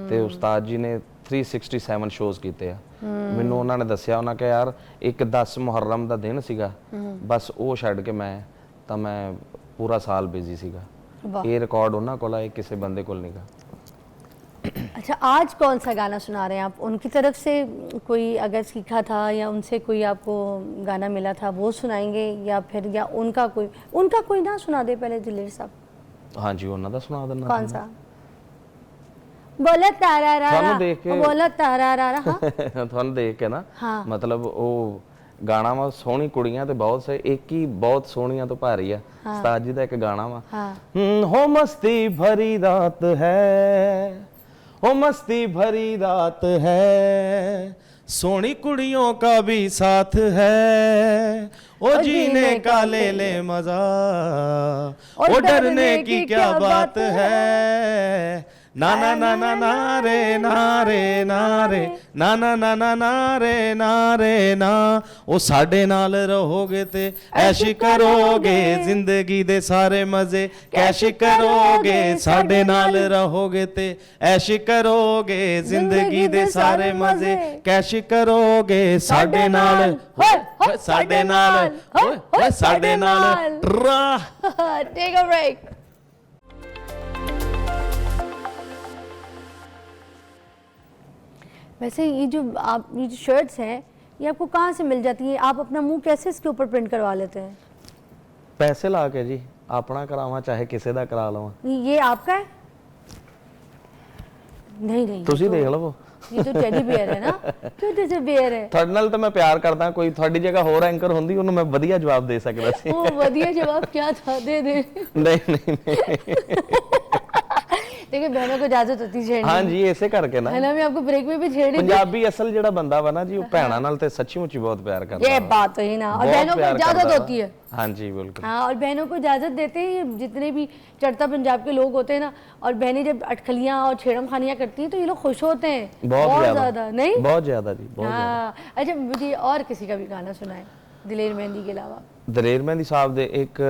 S3: ਤੇ ਉਸਤਾਦ ਜੀ ਨੇ 367 ਸ਼ੋਜ਼ ਕੀਤੇ ਆ। ਮੈਨੂੰ ਉਹਨਾਂ ਨੇ ਦੱਸਿਆ, ਉਹਨਾਂ ਕਿਹਾ ਯਾਰ ਇੱਕ 10 ਮੁਹर्रम ਦਾ ਦਿਨ ਸੀਗਾ, ਬਸ ਉਹ ਛੱਡ ਕੇ ਮੈਂ ਤਾਂ ਮੈਂ ਪੂਰਾ ਸਾਲ ਬਿਜ਼ੀ ਸੀਗਾ। ਇਹ ਰਿਕਾਰਡ ਉਹਨਾਂ ਕੋਲ ਹੈ, ਕਿਸੇ ਬੰਦੇ ਕੋਲ ਨਹੀਂਗਾ।
S1: अच्छा, आज कौन सा गाना सुना रहे हैं आप? उनकी तरफ से कोई अगर सीखा था या उनसे कोई आपको गाना मिला था वो सुनाएंगे या फिर या उनका कोई ना सुना दे पहले दिलेर साहब?
S3: हाँ जी, ਉਹਨਾਂ ਦਾ ਸੁਣਾ ਦੇਣਾ।
S1: कौन सा? बोला तारा रा
S3: ਤੁਹਾਨੂੰ ਦੇਖ ਕੇ
S1: बोला तारा रा। हाँ
S3: ਤੁਹਾਨੂੰ ਦੇਖ ਕੇ ਨਾ ਮਤਲਬ ਉਹ ਗਾਣਾ ਵਾ ਸੋਹਣੀ ਕੁੜੀਆਂ ਤੇ ਬਹੁਤ ਸੇ, ਇੱਕ ਹੀ ਬਹੁਤ ਸੋਹਣੀਆਂ ਤੋਂ ਭਾਰੀ ਆ। ਉਸਤਾਦ ਜੀ ਦਾ ਇੱਕ ਗਾਣਾ ਵਾ, ਹੋ ਮਸਤੀ ਭਰੀ ਰਾਤ ਹੈ, हो मस्ती भरी रात है, सोनी कुड़ियों का भी साथ है, ओ जीने का ले मजा, ओ डरने की क्या बात है, ना ना ना ना ना रे ना रे ना रे ना ना ना ना ना रे ना रे ना, ओ साडे नाल रहोगे ते ऐश करोगे, जिंदगी दे सारे मजे कैश करोगे, साडे नाल रहोगे ते ऐश करोगे, जिंदगी दे सारे मजे कैश करोगे, साडे नाल साडे नाल साडे नाल।
S1: Take a break. वैसे ये जो शर्ट्स हैं ये आपको कहाँ से मिल जाती हैं? आप अपना मुंह कैसे इसके ऊपर प्रिंट करवा लेते हैं?
S3: पैसे ला के जी, अपना करावा चाहे किसी दा करा लवां।
S1: ये आपका है? नहीं नहीं,
S3: ਤੁਸੀਂ ਦੇਖ ਲਵੋ।
S1: ये तो टेडी बियर है ना, क्यों टेडी बियर है?
S3: ਤੁਹਾਡੇ ਨਾਲ ਤਾਂ ਮੈਂ ਪਿਆਰ ਕਰਦਾ, ਕੋਈ ਤੁਹਾਡੀ ਜਗ੍ਹਾ ਹੋਰ ਐਂਕਰ ਹੁੰਦੀ ਉਹਨੂੰ ਮੈਂ ਵਧੀਆ ਜਵਾਬ ਦੇ ਸਕਦਾ ਸੀ।
S1: वो वधिया जवाब क्या था, दे दे।
S3: नहीं नहीं नहीं
S1: देखिए बहनों को इजाजत होती है छेड़ने
S3: हाँ जी, इसे करके ना
S1: है ना, मैं आपको ब्रेक में भी छेड़ी थी।
S3: पंजाबी असल जेड़ा बंदा वा ना जी, वो भैणा नाल ते सच्ची मुच्ची बहुत प्यार करता
S1: ये
S3: वा।
S1: बात तो ही ना, और
S3: बहुत
S1: बहनों को
S3: प्यार
S1: इजाजत
S3: करता
S1: होती है।
S3: हाँ जी बिल्कुल।
S1: हाँ, और बहनों को इजाजत देते हैं ये जितने भी चढ़ता पंजाब के लोग होते हैं ना, और बहनें जब अटखलियाँ और छेड़म खानियाँ करती हैं तो ये लोग खुश होते हैं
S3: बहुत
S1: ज्यादा। नहीं,
S3: बहुत ज्यादा जी, बहुत ज्यादा।
S1: हाँ। अच्छा, मुझे और किसी का भी गाना सुनाए दिलेर मेहंदी के अलावा।
S3: दलेर मेहंदी साहब दे एक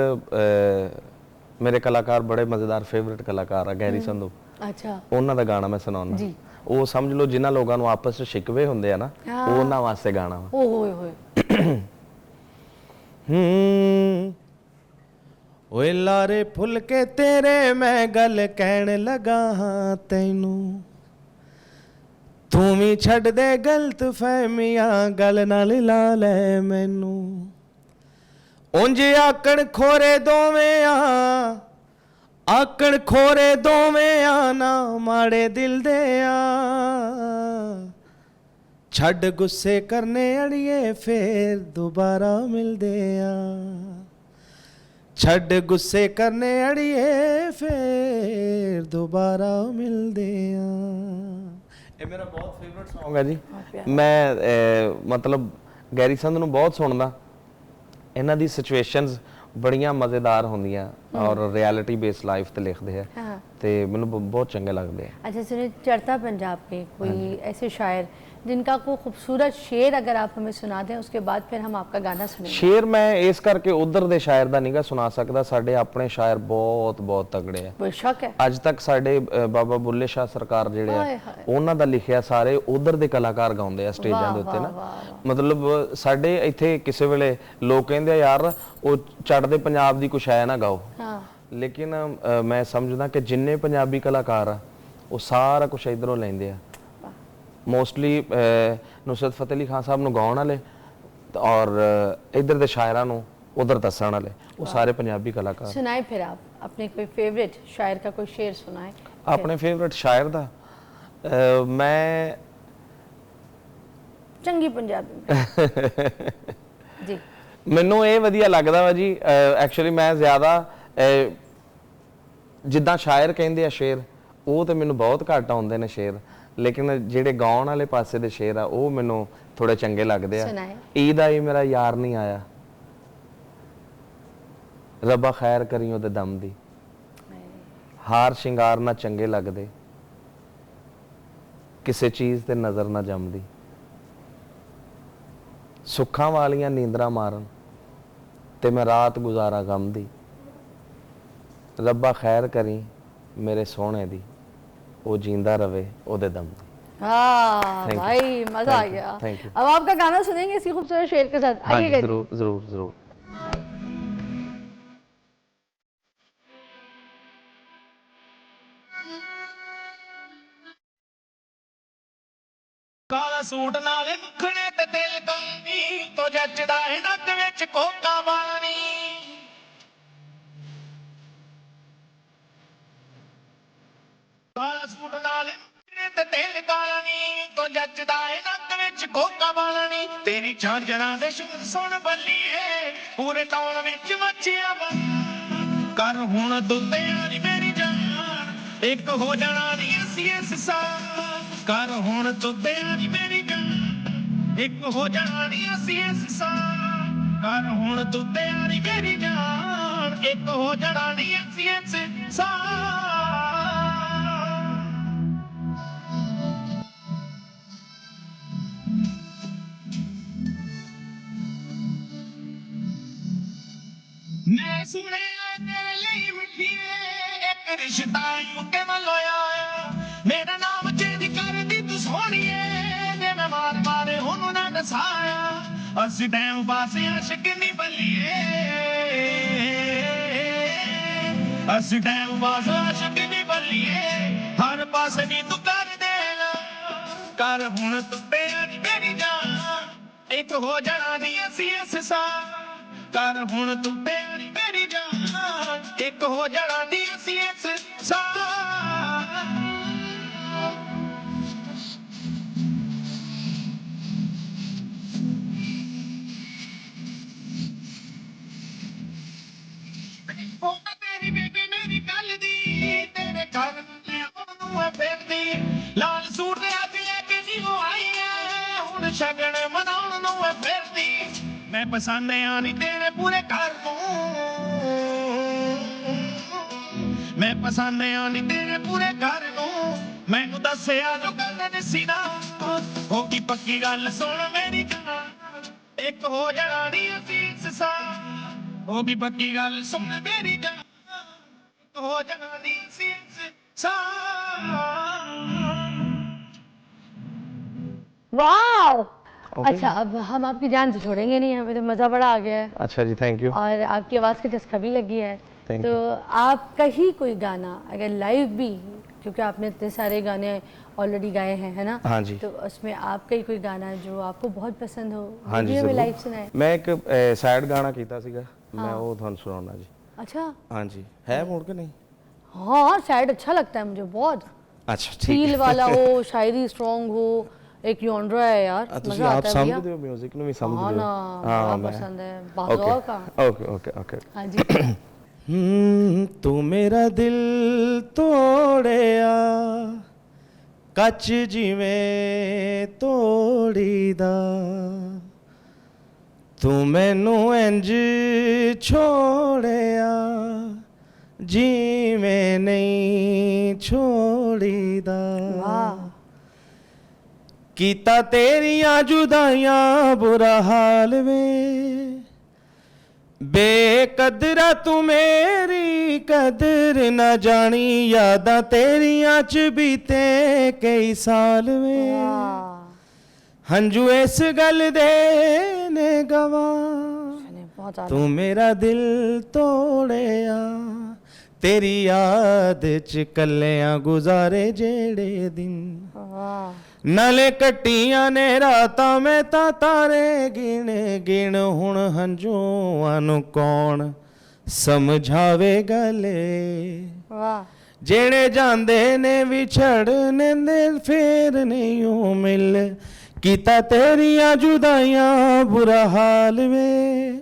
S3: मेरे कलाकार बड़े मजेदार फेवरेट कलाकार है गैरी संधू,
S1: अच्छा,
S3: ਉਹਨਾਂ ਦਾ ਗਾਣਾ ਮੈਂ ਸੁਣਾਉਣਾ ਜੀ। ਉਹ ਸਮਝ ਲਓ ਜਿਨ੍ਹਾਂ ਲੋਕਾਂ ਨੂੰ ਆਪਸ ਵਿੱਚ ਸ਼ਿਕਵੇ ਹੁੰਦੇ ਆ ਨਾ, ਉਹ ਉਹਨਾਂ ਵਾਸਤੇ ਗਾਣਾ ਵਾ।
S1: ओ होए होए।
S3: ਓਏ ਲਾਰੇ ਫੁੱਲ ਕੇ ਤੇਰੇ ਮੈਂ ਗੱਲ ਕਹਿਣ ਲੱਗਾ ਹਾਂ ਤੈਨੂੰ, ਤੂੰ ਵੀ ਛੱਡ ਦੇ ਗਲਤ ਫਹਿਮੀਆਂ, ਗੱਲ ਨਾਲ ਲਾ ਲੈ ਮੈਨੂੰ, ਉਂਝ ਆਕਣ ਖੋਰੇ ਦੋਵੇਂ ਆ, ਆਕਣ ਖੋਰੇ ਦੋਵੇਂ ਆ ਨਾ ਮਾੜੇ ਦਿਲ ਦੇ ਆ, ਛੱਡ ਗੁੱਸੇ ਕਰਨੇ ਅੜੀਏ ਫੇਰ ਦੁਬਾਰਾ ਮਿਲਦੇ ਆ, ਛੱਡ ਗੁੱਸੇ ਕਰਨੇ ਅੜੀਏ ਫੇਰ ਦੁਬਾਰਾ ਮਿਲਦੇ ਆ। ਇਹ ਮੇਰਾ ਬਹੁਤ ਫੇਵਰਿਟ Song ਹੈ ਜੀ। ਮੈਂ ਮਤਲਬ ਗੈਰੀ ਸੰਧੂ ਨੂੰ ਬਹੁਤ ਸੁਣਦਾ, ਇਹਨਾਂ ਦੀ ਸਿਚੁਏਸ਼ਨਸ ਬੜੀਆਂ ਮਜ਼ੇਦਾਰ ਹੁੰਦੀਆਂ ਔਰ ਰਿयलिटी बेस्ड लाइफ ਤੇ ਲਿਖਦੇ ਆ ਤੇ ਮੈਨੂੰ ਬਹੁਤ ਚੰਗੇ ਲੱਗਦੇ ਆ।
S1: अच्छा सुनिए, चढ़ता पंजाब के कोई ऐसे शायर जिनका को खूबसूरत शेर अगर आप हमें सुना दें, उसके बाद फिर हम आपका गाना सुनेंगे।
S3: शेर मैं इस करके उधर दे शायर दा नहीं गा सुना सकदा, साडे अपने शायर बहुत बहुत तगड़े आ।
S1: कोई शक है?
S3: ਅੱਜ ਤੱਕ ਸਾਡੇ ਬਾਬਾ ਬੁੱਲੇ ਸ਼ਾਹ ਸਰਕਾਰ ਜਿਹੜੇ ਆ ਉਹਨਾਂ ਦਾ ਲਿਖਿਆ ਸਾਰੇ ਉਧਰ ਦੇ ਕਲਾਕਾਰ ਗਾਉਂਦੇ ਆ ਸਟੇਜਾਂ ਦੇ ਉੱਤੇ ਨਾ। ਮਤਲਬ ਸਾਡੇ ਇੱਥੇ ਕਿਸੇ ਵੇਲੇ ਲੋਕ ਕਹਿੰਦੇ ਆ ਯਾਰ ਉਹ ਚੜ੍ਹਦੇ ਪੰਜਾਬ ਦੀ ਕੁਛ ਹੈ ਨਾ ਗਾਓ, ਲੇਕਿਨ ਮੈਂ ਸਮਝਦਾ ਕਿ ਜਿੰਨੇ ਪੰਜਾਬੀ ਕਲਾਕਾਰ ਆ ਉਹ ਸਾਰਾ ਕੁਛ ਇਧਰੋਂ ਲੈਂਦੇ ਆ। ਮੋਸਟਲੀ नुसरत फतेह अली खान साहब ਨੂੰ ਗਾਉਣ ਵਾਲੇ ਔਰ ਇਧਰ ਦੇ ਸ਼ਾਇਰਾਂ ਨੂੰ ਉਧਰ ਦੱਸਣ ਵਾਲੇ ਉਹ ਸਾਰੇ ਪੰਜਾਬੀ ਕਲਾਕਾਰ।
S1: सुनाए फिर आप अपने कोई फेवरेट शायर का कोई शेर सुनाए।
S3: ਆਪਣੇ ਫੇਵਰਿਟ ਸ਼ਾਇਰ ਦਾ ਮੈਂ
S1: चंगी पंजाबी में जी।
S3: ਮੈਨੂੰ ਇਹ ਵਧੀਆ ਲੱਗਦਾ ਵਾ ਜੀ। ਐਕਚੁਅਲੀ ਮੈਂ ਜ਼ਿਆਦਾ ਜਿੱਦਾਂ ਸ਼ਾਇਰ ਕਹਿੰਦੇ ਆ ਸ਼ੇਰ, ਉਹ ਤੇ ਮੈਨੂੰ ਬਹੁਤ ਘੱਟ ਆਉਂਦੇ ਨੇ ਸ਼ੇਰ, ਲੇਕਿਨ ਜਿਹੜੇ ਗਾਉਣ ਵਾਲੇ ਪਾਸੇ ਦੇ ਸ਼ੇਰ ਆ ਉਹ ਮੈਨੂੰ ਥੋੜੇ ਚੰਗੇ ਲੱਗਦੇ ਆ। ਈਦ ਆਈ ਮੇਰਾ ਯਾਰ ਨਹੀਂ ਆਇਆ, ਰੱਬਾ ਖੈਰ ਕਰੀ ਉਹਦੇ ਦਮ ਦੀ, ਹਾਰ ਸ਼ਿੰਗਾਰ ਨਾ ਚੰਗੇ ਲੱਗਦੇ, ਕਿਸੇ ਚੀਜ਼ ਤੇ ਨਜ਼ਰ ਨਾ ਜੰਮਦੀ, ਸੁੱਖਾਂ ਵਾਲੀਆਂ ਨੀਂਦਰਾਂ ਮਾਰਨ ਤੇ ਮੈਂ ਰਾਤ ਗੁਜ਼ਾਰਾ ਗਮ ਦੀ, ਰੱਬਾ ਖੈਰ ਕਰੀ ਮੇਰੇ ਸੋਹਣੇ ਦੀ, वो जिंदा रवे ओदे दम।
S1: हाँ भाई, मजा आ गया। अब आपका गाना सुनेंगे इसी खूबसूरत शेर के साथ।
S3: हाँ, जरूर जरूर जरूर।
S4: ਕਾਲਾ ਸੂਟ ਨਾਲੇ ਮੁਖੜੇ ਤੇ ਦਿਲ ਕੰਨੀ ਤੋਂ ਜੱਜਦਾ ਹੈ ਨੱਕ ਵਿੱਚ ਕੋਕਾ ਬਾਣੀ, ਕਾਲਾ ਸੂਟ ਨਾਲੇ ਮੁਖੜੇ ਤੇ ਤੇਲ ਗਾਲਣੀ ਤੋਂ ਜੱਜਦਾ ਏ ਨੱਕ ਵਿੱਚ ਕੋਕਾ ਬਾਲਣੀ ਤੇਰੀ ਝਾਂਜਰਾਂ ਦੇ ਸ਼ੁਰ ਸੁਣ ਬੱਲੀਏ ਪੂਰੇ ਟਾਉਣ ਵਿੱਚ ਮੱਛੀਆਂ ਬਣ ਕਰ ਹੁਣ ਦੁੱਤੇ ਯਾਰੀ ਮੇਰੀ ਜਾਨ ਇੱਕ ਹੋ ਜਾਣਾ ਨੀ ਅਸੀਂ ਇਸ ਸਾਲ ਕਰ ਹੁਣ ਦੁੱਤੇ ਯਾਰੀ ਮੇਰੀ ਜਾਨ ਇੱਕ ਹੋ ਜਾਣਾ ਨੀ ਅਸੀਂ ਇਸ ਸਾਲ ਕਰ ਹੁਣ ਦੁੱਤੇ ਯਾਰੀ ਮੇਰੀ ਜਾਨ ਇੱਕ ਹੋ ਜਾਣਾ ਨੀ ਅਸੀਂ ਇਸ ਸਾਲ ਮੈਂ ਸੁਣਿਆ ਤੇਰੇ ਲਈ ਮਿੱਠੀਏ ਇੱਕ ਰਿਸ਼ਤਾ ਯੂਕੇ ਵੱਲੋਂ ਆਇਆ ਮੇਰਾ ਨਾਮ ਚੇਂਜ ਕਰਦੀ ਤੂੰ ਸੋਹਣੀਏ ਜੇ ਮੈਂ ਮਾਰ ਮਾਰੇ ਉਹਨੂੰ ਨਾ ਦਸਾਇਆ ਅਸੀਂ ਟਾਈਮ ਪਾਸ ਆਸ਼ਿਕ ਨਹੀਂ ਬੱਲੀਏ ਅਸੀਂ ਟਾਈਮ ਪਾਸ ਆਸ਼ਿਕ ਨਹੀਂ ਬੱਲੀਏ ਹਰ ਪਾਸੇ ਨੀ ਤੂੰ ਕਰ ਦੇਣਾ ਕਰ ਹੁਣ ਤੂੰ ਪਿਆਰੀ ਮੇਰੀ ਜਾਨ ਇੱਕ ਹੋ ਜਾਣਾ ਨੀ ਅਸੀਂ ਇਸ ਸਾਲ ਕਰ ਹੁਣ ਤੂੰ ਪਿਆਰੀ ਮੇਰੀ ਜਾਨ ਇੱਕ ਹੋ ਜਾਣਾ ਨੀ ਅਸੀਂ ਇਸ ਸਾਲ ਉਹ ਤੇਰੀ ਬੇਬੀ ਮੇਰੀ ਗੱਲ ਦੀ ਤੇਰੇ ਘਰ ਤੇ ਉਹਨੂੰ ਹੈ ਫਿਰਦੀ ਲਾਲ ਸੂਟ ਦੇ ਹੱਥ ਲੈ ਕੇ ਨੀ ਉਹ ਆਈ ਹੈ ਹੁਣ ਸ਼ਗਨ ਮਨਾਉਣ ਨੂੰ ਹੈ ਫਿਰਦੀ ਮੈਂ ਪਸੰਦ ਆ ਨੀ ਤੇਰੇ ਪੂਰੇ ਘਰ ਨੂੰ ਮੈਂ ਪਸੰਦ ਆ ਨੀ ਤੇਰੇ ਪੂਰੇ ਘਰ ਨੂੰ ਮੈਨੂੰ ਦੱਸਿਆ ਜੋ ਗੱਲ ਨਹੀਂ ਨਾ ਹੋ ਕੀ ਪੱਕੀ ਗੱਲ ਸੁਣ ਮੇਰੀ ਜਾਨ ਇੱਕ ਹੋ ਜਾਣਾ ਨੀ ਅਸੀਂ ਇਸ ਸਾਲ ਹੋ ਕੀ ਪੱਕੀ ਗੱਲ ਸੁਣ ਮੇਰੀ ਜਾਨ ਇੱਕ ਹੋ ਜਾਣਾ ਨੀ ਅਸੀਂ ਇਸ ਸਾਲ
S1: वाह
S3: Okay.
S1: अच्छा, अब हम आपकी जान से छोड़ेंगे नहीं, हमें तो मज़ा बड़ा आ गया है
S3: अच्छा जी, थैंक यू।
S1: और आपकी आवाज़ की चस्का भी लगी है।
S3: Thank
S1: तो आपका ही कोई गाना अगर लाइव भी, क्योंकि आपने इतने सारे गाने ऑलरेडी गाए हैं, है ना?
S3: हाँ जी।
S1: तो उसमें आपका ही कोई गाना जो आपको बहुत पसंद हो,
S3: हाँ जी,
S1: हमें
S3: जरूर।
S1: लाइव सुनाए।
S3: मैं एक सैड गाना कीता सीगा, मैं वो ਤੁਹਾਨੂੰ ਸੁਣਾਉਣਾ ਜੀ।
S1: अच्छा,
S3: हाँ जी, है मूड के नहीं?
S1: हाँ सैड अच्छा लगता है मुझे बहुत,
S3: अच्छा ठीक
S1: फील
S3: है।
S1: वाला हो, शायरी स्ट्रॉन्ग हो, एक यॉन्ड्रा है यार,
S3: ਤੁਸੀਂ
S1: मज़ा
S3: ਆਪ
S1: आता है भैया।
S3: ਸਮਝਦੇ ਹੋ 뮤직 ਨੂੰ ਵੀ
S1: हाँ
S3: ਸਮਝਦੇ
S1: ना,
S3: ਹੋ?
S1: बड़ा
S3: मैं
S1: पसंद है, बाज़ौर का।
S3: Okay okay okay.
S1: हाँ जी।
S3: तू मेरा दिल तोड़िया ਕੱਚ ਜਿਵੇਂ ਤੋੜੀਦਾ ਤੂੰ ਮੈਨੂੰ ਇੰਜ ਛੋੜਿਆ ਜਿਵੇਂ ਨਹੀਂ ਛੋੜੀਦਾ
S1: वाह,
S3: ਕੀਤਾ ਤੇਰੀਆਂ ਜੁਦਾਈਆਂ ਬੁਰਾ ਹਾਲ ਵੇ ਬੇਕਦਰਾ ਤੂੰ ਮੇਰੀ ਕਦਰ ਨਾ ਜਾਣੀ ਯਾਦਾਂ ਤੇਰੀਆਂ ਚ ਬੀਤੇ ਕਈ ਸਾਲ ਵੇ
S1: वाह।
S3: ਹੰਝੂ ਇਸ ਗੱਲ ਦੇ ਨੇ ਗਵਾ
S1: चलिए, बहुत ज़्यादा।
S3: ਤੂੰ ਮੇਰਾ ਦਿਲ ਤੋੜਿਆ ਤੇਰੀ ਯਾਦ ਚ ਕੱਲਿਆਂ ਗੁਜ਼ਾਰੇ ਜਿਹੜੇ ਦਿਨ
S1: वाह,
S3: ਨਾਲੇ ਕੱਟੀਆਂ ਨੇ ਰਾਤਾਂ ਮੈਂ ਤਾਂ ਤਾਰੇ ਗਿਣ ਗਿਣ ਹੁਣ ਹੰਝੂਆਂ ਨੂੰ ਕੌਣ ਸਮਝਾਵੇ ਗਲੇ
S1: वाह।
S3: ਜਿਹੜੇ ਜਾਂਦੇ ਨੇ ਵਿਛੜਨੇ ਦੇ ਫੇਰ ਨਹੀਂ ਉਹ ਮਿਲ ਕੀਤਾ ਤੇਰੀਆਂ ਜੁਦਾਈਆਂ ਬੁਰਾ ਹਾਲ ਵੇ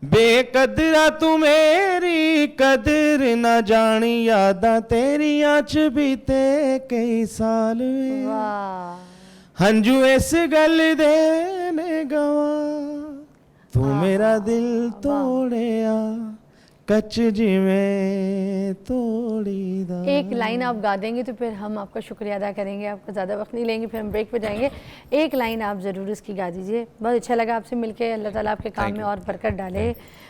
S3: ਬੇਕਦਰਾ ਤੂੰ ਮੇਰੀ ਕਦਰ ਨਾ ਜਾਣੀ ਯਾਦਾਂ ਤੇਰੀਆਂ ਚ ਬੀਤੇ ਕਈ ਸਾਲ ਵੇ
S1: वाह।
S3: ਹੰਝੂ ਇਸ ਗੱਲ ਦੇ ਨੇ ਗਵਾ ਤੂੰ ਮੇਰਾ ਦਿਲ ਤੋੜਿਆ ਕੱਚ ਜਿਵੇਂ ਤੋੜੀਦਾ।
S1: एक लाइन आप गा देंगे तो फिर हम आपका शुक्रिया अदा करेंगे, आपका ज़्यादा वक्त नहीं लेंगे, फिर हम ब्रेक पे जाएंगे। एक लाइन आप ज़रूर इसकी गा दीजिए। बहुत अच्छा लगा आपसे मिलके, अल्लाह ताला आपके काम में और बरकत डाले।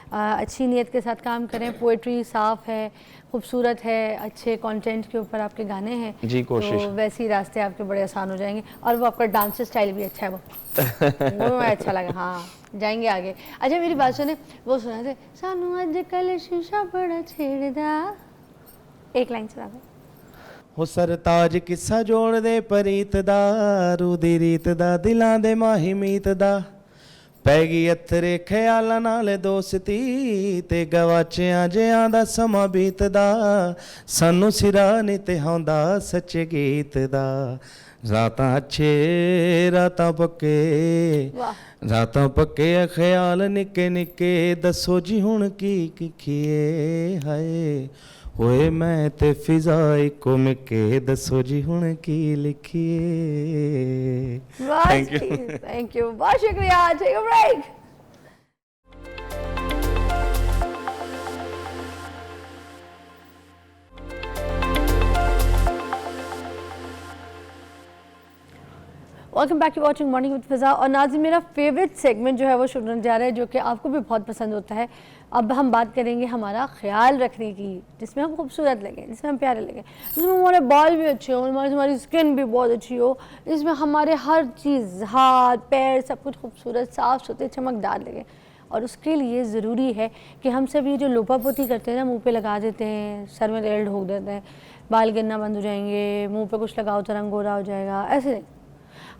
S1: अच्छी नीयत के साथ काम करें, पोइट्री साफ़ है, खूबसूरत है, अच्छे कंटेंट के ऊपर आपके गाने हैं
S3: जी, कोशिश।
S1: तो वैसे ही रास्ते आपके बड़े आसान हो जाएंगे। और वो आपका डांस स्टाइल भी अच्छा है, वो मुझे अच्छा लगा। हाँ, जाएंगे आगे। अच्छा मेरी बात सुने, वो सुना थे सानू अजकल शीशा बड़ा छेड़दा, एक लाइन सुना दो।
S3: ਹੋ ਸਰਤਾਜ ਕਿੱਸਾ ਜੋੜਦੇ ਪ੍ਰੀਤ ਦਾ ਰੂ ਦੀ ਰੀਤ ਦਾ ਦਿਲਾਂ ਦੇ ਮਾਹੀ ਮੀਤ ਦਾ
S5: ਪੈ ਗਈ ਅਥਰੇ ਖਿਆਲਾਂ ਨਾਲ ਦੋਸਤੀ ਤੇ ਗਵਾਚਿਆਂ ਜਿਆਂ ਦਾ ਸਮਾਂ ਬੀਤਦਾ ਸਾਨੂੰ ਸਿਰਾ ਨਹੀਂ ਤੇ ਆਉਂਦਾ ਸੱਚੇ ਗੀਤ ਦਾ ਰਾਤਾਂ ਅੱਛੇ ਰਾਤਾਂ ਪੱਕੇ ਰਾਤਾਂ ਪੱਕੇ ਆ ਖਿਆਲ ਨਿੱਕੇ ਨਿੱਕੇ ਦੱਸੋ ਜੀ ਹੁਣ ਕੀ ਖੀਏ ਹਾਏ ਹੋਏ ਮੈਂ ਤੇ ਫਿਜ਼ਾ ਇੱਕੋ ਮਿੱਕੇ ਦੱਸੋ ਜੀ ਹੁਣ ਕੀ ਲਿਖੀਏ
S1: थैंक यू बहुत शुक्रिया take a break welcome back to watching morning with Fiza. और नाज़रीन मेरा फेवरेट सेगमेंट जो है वो शुरू होने जा रहा है जो कि आपको भी बहुत पसंद होता है। अब हम बात करेंगे हमारा ख्याल रखने की, जिसमें हम खूबसूरत लगें, जिसमें हम प्यारे लगें, जिसमें हमारे बाल भी अच्छे हो, हमारी स्किन भी बहुत अच्छी हो, जिसमें हमारे हर चीज़ हाथ पैर सब कुछ खूबसूरत साफ़ सुथरे चमकदार लगे। और उसके लिए ज़रूरी है कि हम सब ये जो लोपापोती करते हैं ना, मुँह पे लगा देते हैं, सर में तेल ढोक देते हैं, बाल गिरना बंद हो जाएंगे, मुँह पे कुछ लगाओ तो रंग गोरा हो जाएगा, ऐसे नहीं।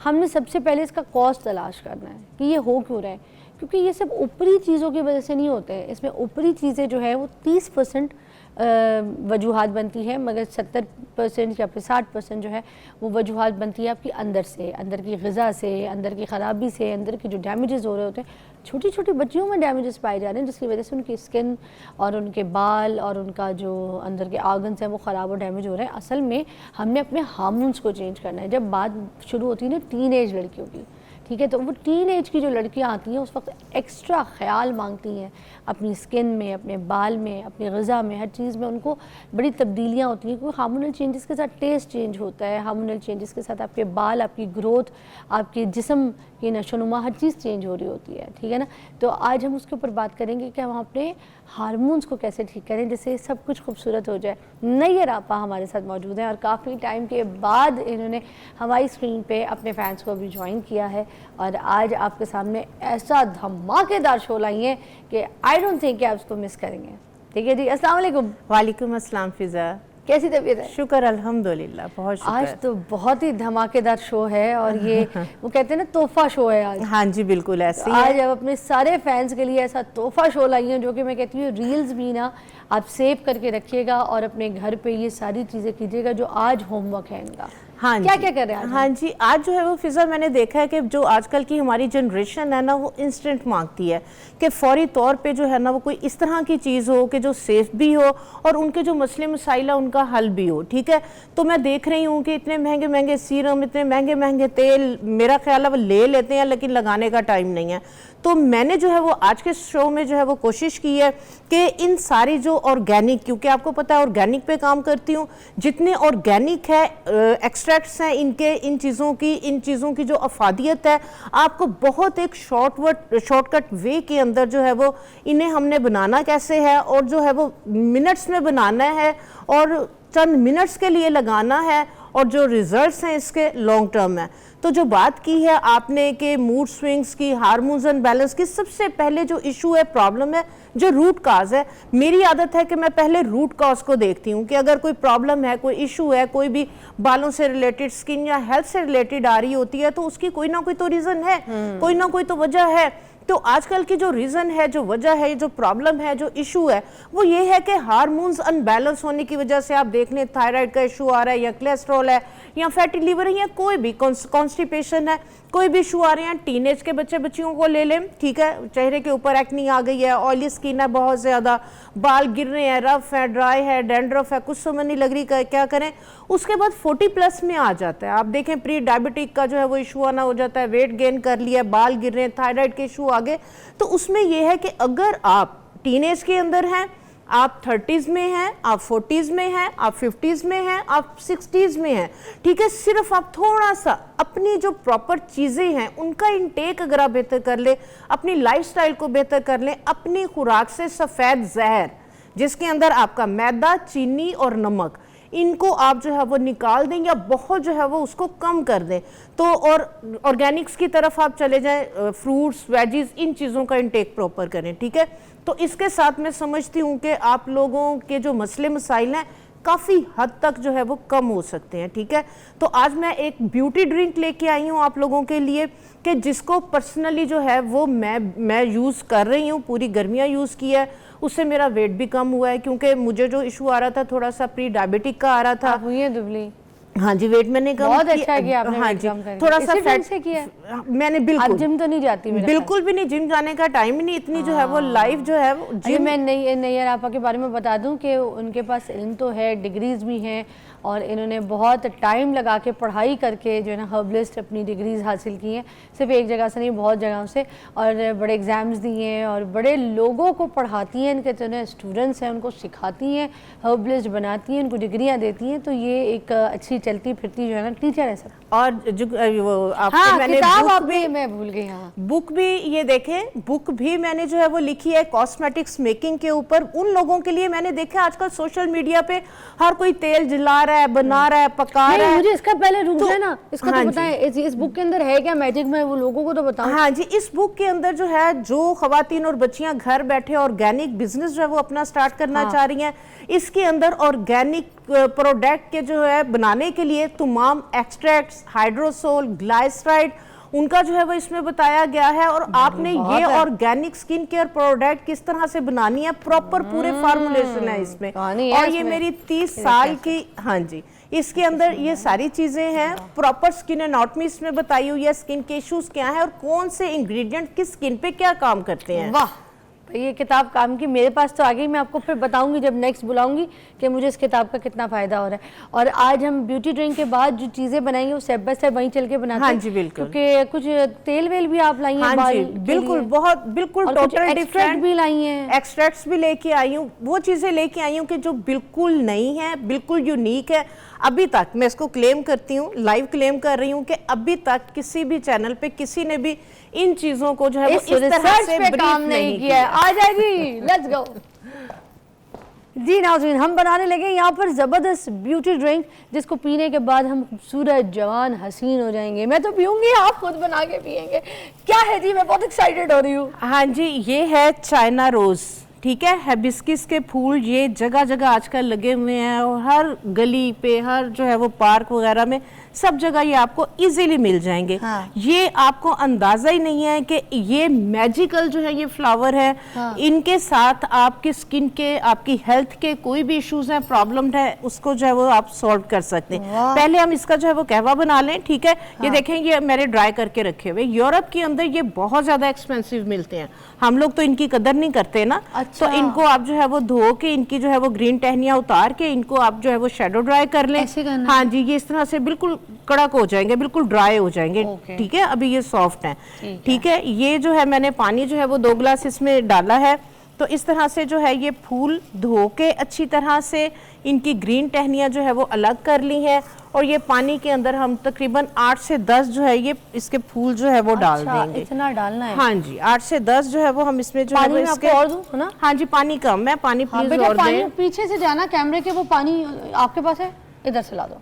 S1: हमने सबसे पहले इसका कॉज तलाश करना है कि ये हो क्यों रहा है, क्योंकि ये सब ऊपरी चीज़ों की वजह से नहीं होते हैं। इसमें ऊपरी चीज़ें जो है वो 30% वजूहात बनती है, मगर 70% या फिर 60% जो है वो वजूहात बनती है आपकी अंदर से, अंदर की ग़िज़ा से, अंदर की ख़राबी से, अंदर की जो डैमेजेस हो रहे होते हैं। छोटी छोटी बच्चियों में डैमेजेस पाए जा रहे हैं जिसकी वजह से उनकी स्किन और उनके बाल और उनका जो अंदर के आर्गन्स हैं वो ख़राब और डैमेज हो रहे हैं। असल में हमने अपने हार्मोन्स को चेंज करना है। जब बात शुरू होती है ना टीन एज लड़कियों की, ठीक है, तो वो टीन एज की जो लड़कियां आती हैं उस वक्त एक्स्ट्रा ख्याल मांगती हैं अपनी स्किन में, अपने बाल में, अपनी ग़िज़ा में, हर चीज़ में उनको बड़ी तब्दीलियां होती हैं, क्योंकि हार्मोनल चेंजेस के साथ टेस्ट चेंज होता है, हार्मोनल चेंजेस के साथ आपके बाल, आपकी ग्रोथ, आपके जिस्म की नशोनुमा, हर चीज़ चेंज हो रही होती है, ठीक है ना। तो आज हम उसके ऊपर बात करेंगे कि हम अपने हार्मोन्स को कैसे ठीक करें जिससे सब कुछ खूबसूरत हो जाए। नैयर आपा हमारे साथ मौजूद हैं और काफ़ी टाइम के बाद इन्होंने हमारी स्क्रीन पे अपने फैंस को भी ज्वाइन किया है और आज आपके सामने ऐसा धमाकेदार शो लाई है कि आई डोंट थिंक कि आप उसको मिस करेंगे। ठीक है जी, अस्सलाम वालेकुम।
S6: वालेकुम अस्सलाम फिज़ा,
S1: कैसी तबीयत है?
S6: शुक्र अल्हम्दुलिल्लाह, बहुत शुक्र।
S1: आज तो बहुत ही धमाकेदार शो है और ये वो कहते हैं ना तोहफा शो है आज।
S6: हाँ जी बिल्कुल ऐसे ही
S1: आज अब अपने सारे फैंस के लिए ऐसा तोहफा शो लाई है जो कि मैं कहती हूँ रील्स भी ना आप सेव करके रखिएगा और अपने घर पे ये सारी चीज़ें कीजिएगा जो आज होमवर्क है इनका।
S6: हाँ
S1: क्या क्या कर रहे हैं आज?
S6: हाँ जी, आज जो है वो फिज़ा मैंने देखा है कि जो आजकल की हमारी जनरेशन है ना वो इंस्टेंट मांगती है कि फौरी तौर पे जो है ना वो कोई इस तरह की चीज़ हो कि जो सेफ भी हो और उनके जो मसले मसाइल उनका हल भी हो। ठीक है, तो मैं देख रही हूँ कि इतने महंगे महंगे सीरम, इतने महंगे महंगे तेल, मेरा ख्याल है वो ले लेते हैं लेकिन लगाने का टाइम नहीं है। तो मैंने जो है वो आज के शो में जो है वो कोशिश की है कि इन सारी जो ऑर्गेनिक, क्योंकि आपको पता है ऑर्गेनिक पे काम करती हूँ, जितने ऑर्गेनिक है एक्सट्रैक्ट्स हैं इनके, इन चीज़ों की जो अफादियत है, आपको बहुत एक शॉर्टकट वे के अंदर जो है वो इन्हें हमने बनाना कैसे है और जो है वो मिनट्स में बनाना है और चंद मिनट्स के लिए लगाना है और जो रिजल्ट्स हैं इसके लॉन्ग टर्म है। तो जो बात की है आपने कि मूड स्विंग्स की, हार्मोन्स अनबैलेंस की, सबसे पहले जो इशू है, प्रॉब्लम है, जो रूट काज है, मेरी आदत है कि मैं पहले रूट काज को देखती हूँ कि अगर कोई प्रॉब्लम है, कोई इशू है, कोई भी बालों से रिलेटेड, स्किन या हेल्थ से रिलेटेड आ रही होती है तो उसकी कोई ना कोई तो रीज़न है, कोई ना कोई तो वजह है। तो आजकल की जो रीज़न है, जो वजह है, जो प्रॉब्लम है, जो इशू है, वो ये है कि हार्मोन्स अनबैलेंस होने की वजह से आप देख लें थायराइड का इशू आ रहा है या कोलेस्ट्रॉल है या फैटी लिवर है या कोई भी कॉन्स्टिपेशन है, कोई भी इशू आ रहे हैं। टीनेज के बच्चियों को ले लें, ठीक है, चेहरे के ऊपर एक्नी आ गई है, ऑयली स्किन है बहुत ज़्यादा, बाल गिर रहे हैं, रफ है, ड्राई है, डैंड्रफ है, कुछ समझ नहीं लग रही क्या करें। उसके बाद 40+ में आ जाता है, आप देखें प्री डायबिटिक का जो है वो इशू आना हो जाता है, वेट गेन कर लिया, बाल गिर रहे हैं, थायराइड के इशू आगे। तो उसमें यह है कि अगर आप टीनेज के अंदर हैं, आप 30s में हैं, आप 40s में हैं, आप 50s में हैं, आप 60s में हैं, ठीक है, सिर्फ आप थोड़ा सा अपनी जो प्रॉपर चीज़ें हैं उनका इंटेक अगर आप बेहतर कर ले, अपनी लाइफस्टाइल को बेहतर कर लें, अपनी खुराक से सफ़ेद जहर जिसके अंदर आपका मैदा, चीनी और नमक, इनको आप जो है वो निकाल दें या बहुत जो है वो उसको कम कर दें। तो और ऑर्गेनिक्स की तरफ आप चले जाएं, फ्रूट्स, वेजीज, इन चीज़ों का इंटेक प्रॉपर करें, ठीक है। तो इसके साथ मैं समझती हूँ कि आप लोगों के जो मसले मसाइल हैं काफ़ी हद तक जो है वो कम हो सकते हैं। ठीक है, तो आज मैं एक ब्यूटी ड्रिंक लेके आई हूँ आप लोगों के लिए कि जिसको पर्सनली जो है वो मैं यूज़ कर रही हूँ, पूरी गर्मियाँ यूज़ किया है, उससे मेरा वेट भी कम हुआ है। क्योंकि मुझे जो इशू आ रहा था थोड़ा सा प्री डायबिटिक का आ रहा था।
S1: आप हुई हैं दुबली?
S6: हाँ जी, वेट मैंने कम
S1: बहुत अच्छा किया आपने
S6: हाँ
S1: वेट
S6: जी,
S1: कम करके।
S6: थोड़ा सा
S1: इसी
S6: फैट
S1: से किया है?
S6: मैंने
S1: आप
S6: बिल्कुल
S1: जिम तो नहीं जाती? मेरे
S6: बिल्कुल भी नहीं, जिम जाने का टाइम ही नहीं, इतनी जो है वो लाइफ जो है वो
S1: जिम। मैं नैयर आपा के बारे में बता दूं कि उनके पास इल्म तो है, डिग्रीज भी हैं, और इन्होंने बहुत टाइम लगा के पढ़ाई करके जो है ना हर्बलिस्ट अपनी डिग्रीज हासिल की हैं, सिर्फ एक जगह से नहीं, बहुत जगहों से, और बड़े एग्ज़ाम्स दिए हैं और बड़े लोगों को पढ़ाती हैं। इनके जो स्टूडेंट्स हैं उनको सिखाती हैं, हर्बलिस्ट बनाती हैं, उनको डिग्रियाँ देती हैं। तो ये एक अच्छी चलती फिरती जो है ना टीचर है सब।
S6: और जो वो आपको
S1: हाँ,
S6: मैंने
S1: किताब
S6: बुक
S1: आप
S6: भी
S1: मैं भूल गई। हाँ,
S6: बुक भी ये देखें, बुक भी मैंने जो है वो लिखी है कॉस्मेटिक्स मेकिंग के ऊपर। उन लोगों के लिए मैंने देखा आजकल सोशल मीडिया पे हर कोई तेल जला रहा है, बना रहा है, पका रहा है।
S1: मुझे इसका पहले रुक
S6: तो-
S1: जाए ना, इसका
S6: हाँ
S1: तो
S6: जी।
S1: बताएं इस बुक के अंदर है क्या मैजिक में, वो लोगों को तो बताओ।
S6: हाँ जी, इस बुक के अंदर जो है जो खवातीन और बच्चियां घर बैठे ऑर्गेनिक बिजनेस जो है वो अपना स्टार्ट करना चाह रही हैं, इसके अंदर ऑर्गेनिक प्रोडक्ट के जो है बनाने के लिए तमाम एक्सट्रैक्ट्स, हाइड्रोसोल, ग्लाइसराइड, उनका जो है वो इसमें बताया गया है। और आपने ये ऑर्गेनिक स्किन केयर प्रोडक्ट किस तरह से बनानी है, प्रॉपर पूरे फार्मूलेशन है इसमें।
S1: कहानी है
S6: और ये
S1: इसमें।
S6: मेरी 30 साल की, हाँ जी, इसके अंदर ये सारी चीजें हैं, प्रॉपर स्किन एनाटॉमी इसमें बताई हुई है, स्किन के इश्यूज क्या है और कौन से इंग्रेडिएंट किस स्किन पे क्या काम करते हैं।
S1: वाह, ये किताब काम की। मेरे पास तो आ गई, मैं आपको फिर बताऊंगी जब नेक्स्ट बुलाऊंगी कि मुझे इस किताब का कितना फायदा हो रहा है। और आज हम ब्यूटी ड्रिंक के बाद जो चीजें बनाएंगे वो स्टेप बाय स्टेप वहीं चल के बनाते हैं।
S6: हाँ जी, बिल्कुल।
S1: क्योंकि कुछ तेल वेल भी आप लाई हैं
S6: हाँ
S1: बाल
S6: जी,
S1: के
S6: बिल्कुल,
S1: लिए।
S6: बहुत बिल्कुल
S1: और कुछ
S6: टोटल
S1: extract
S6: डिफरेंट
S1: भी लाई हैं।
S6: एक्सट्रैक्ट्स भी लेके आई हूँ, वो चीजें लेके आई हूँ कि जो बिल्कुल नई है, बिल्कुल यूनिक है। अभी तक मैं इसको क्लेम करती हूँ, लाइव क्लेम कर रही हूँ कि अभी तक किसी भी चैनल पे किसी ने भी इन चीजों को जो है वो
S1: इस
S6: इस तरह
S1: रिसर्च
S6: से
S1: पे
S6: ब्रीफ
S1: काम नहीं किया है। आ जाए जी, लेट्स गो जी। नाज़रीन, हम बनाने लगे यहाँ पर ज़बरदस्त ब्यूटी ड्रिंक, जिसको पीने के बाद हम खूबसूरत, जवान, हसीन हो जाएंगे। मैं तो पीऊंगी, आप खुद बना के पियेंगे। क्या है जी, मैं बहुत एक्साइटेड हो रही हूँ।
S6: हाँ जी, ये है चाइना रोज, ठीक है, हिबिस्किस के फूल ये जगह जगह आजकल लगे हुए हैं और हर गली पे, हर जो है वो पार्क वगैरह में, सब जगह ये आपको इजीली मिल जाएंगे।
S1: हाँ।
S6: ये आपको अंदाजा ही नहीं है कि ये मैजिकल जो है ये फ्लावर है।
S1: हाँ।
S6: इनके साथ आपकी स्किन के, आपकी हेल्थ के कोई भी इश्यूज हैं, प्रॉब्लम है, उसको जो है वो आप सॉल्व कर सकते हैं। पहले हम इसका जो है वो कहवा बना लें, ठीक है। ये देखें, ये मैंने ड्राई करके रखे हुए। यूरोप के अंदर ये बहुत ज्यादा एक्सपेंसिव मिलते हैं, हम लोग तो इनकी कदर नहीं करते ना।
S1: अच्छा।
S6: तो इनको आप जो है वो धो के, इनकी जो है वो ग्रीन टहनियां उतार के, इनको आप जो है वो शैडो ड्राई कर लें।
S1: ऐसे करना
S6: हाँ जी, ये इस तरह से बिल्कुल कड़क हो जाएंगे, बिल्कुल ड्राई हो जाएंगे।
S1: Okay.
S6: ठीक है, अभी ये सॉफ्ट है। ठीक है, ये जो है मैंने पानी जो है वो 2 गिलास इसमें डाला है। तो इस तरह से जो है ये फूल धो के अच्छी तरह से इनकी ग्रीन टहनियां जो है वो अलग कर ली हैं। और ये पानी के अंदर हम तकरीबन 8 से 10 जो है ये इसके फूल जो है वो डाल
S1: अच्छा,
S6: देंगे।
S1: इतना डालना है?
S6: हाँ जी, 8 से 10 जो है वो हम इसमें जो है
S1: पानी
S6: वो
S1: में
S6: इसके,
S1: आपको और दूं, है ना?
S6: हाँ जी, पानी कम है, पानी
S1: हाँ,
S6: प्लीज
S1: बेटा
S6: और
S1: पानी
S6: दें।
S1: पीछे से जाना कैमरे के, वो पानी आपके पास है, इधर से ला दो।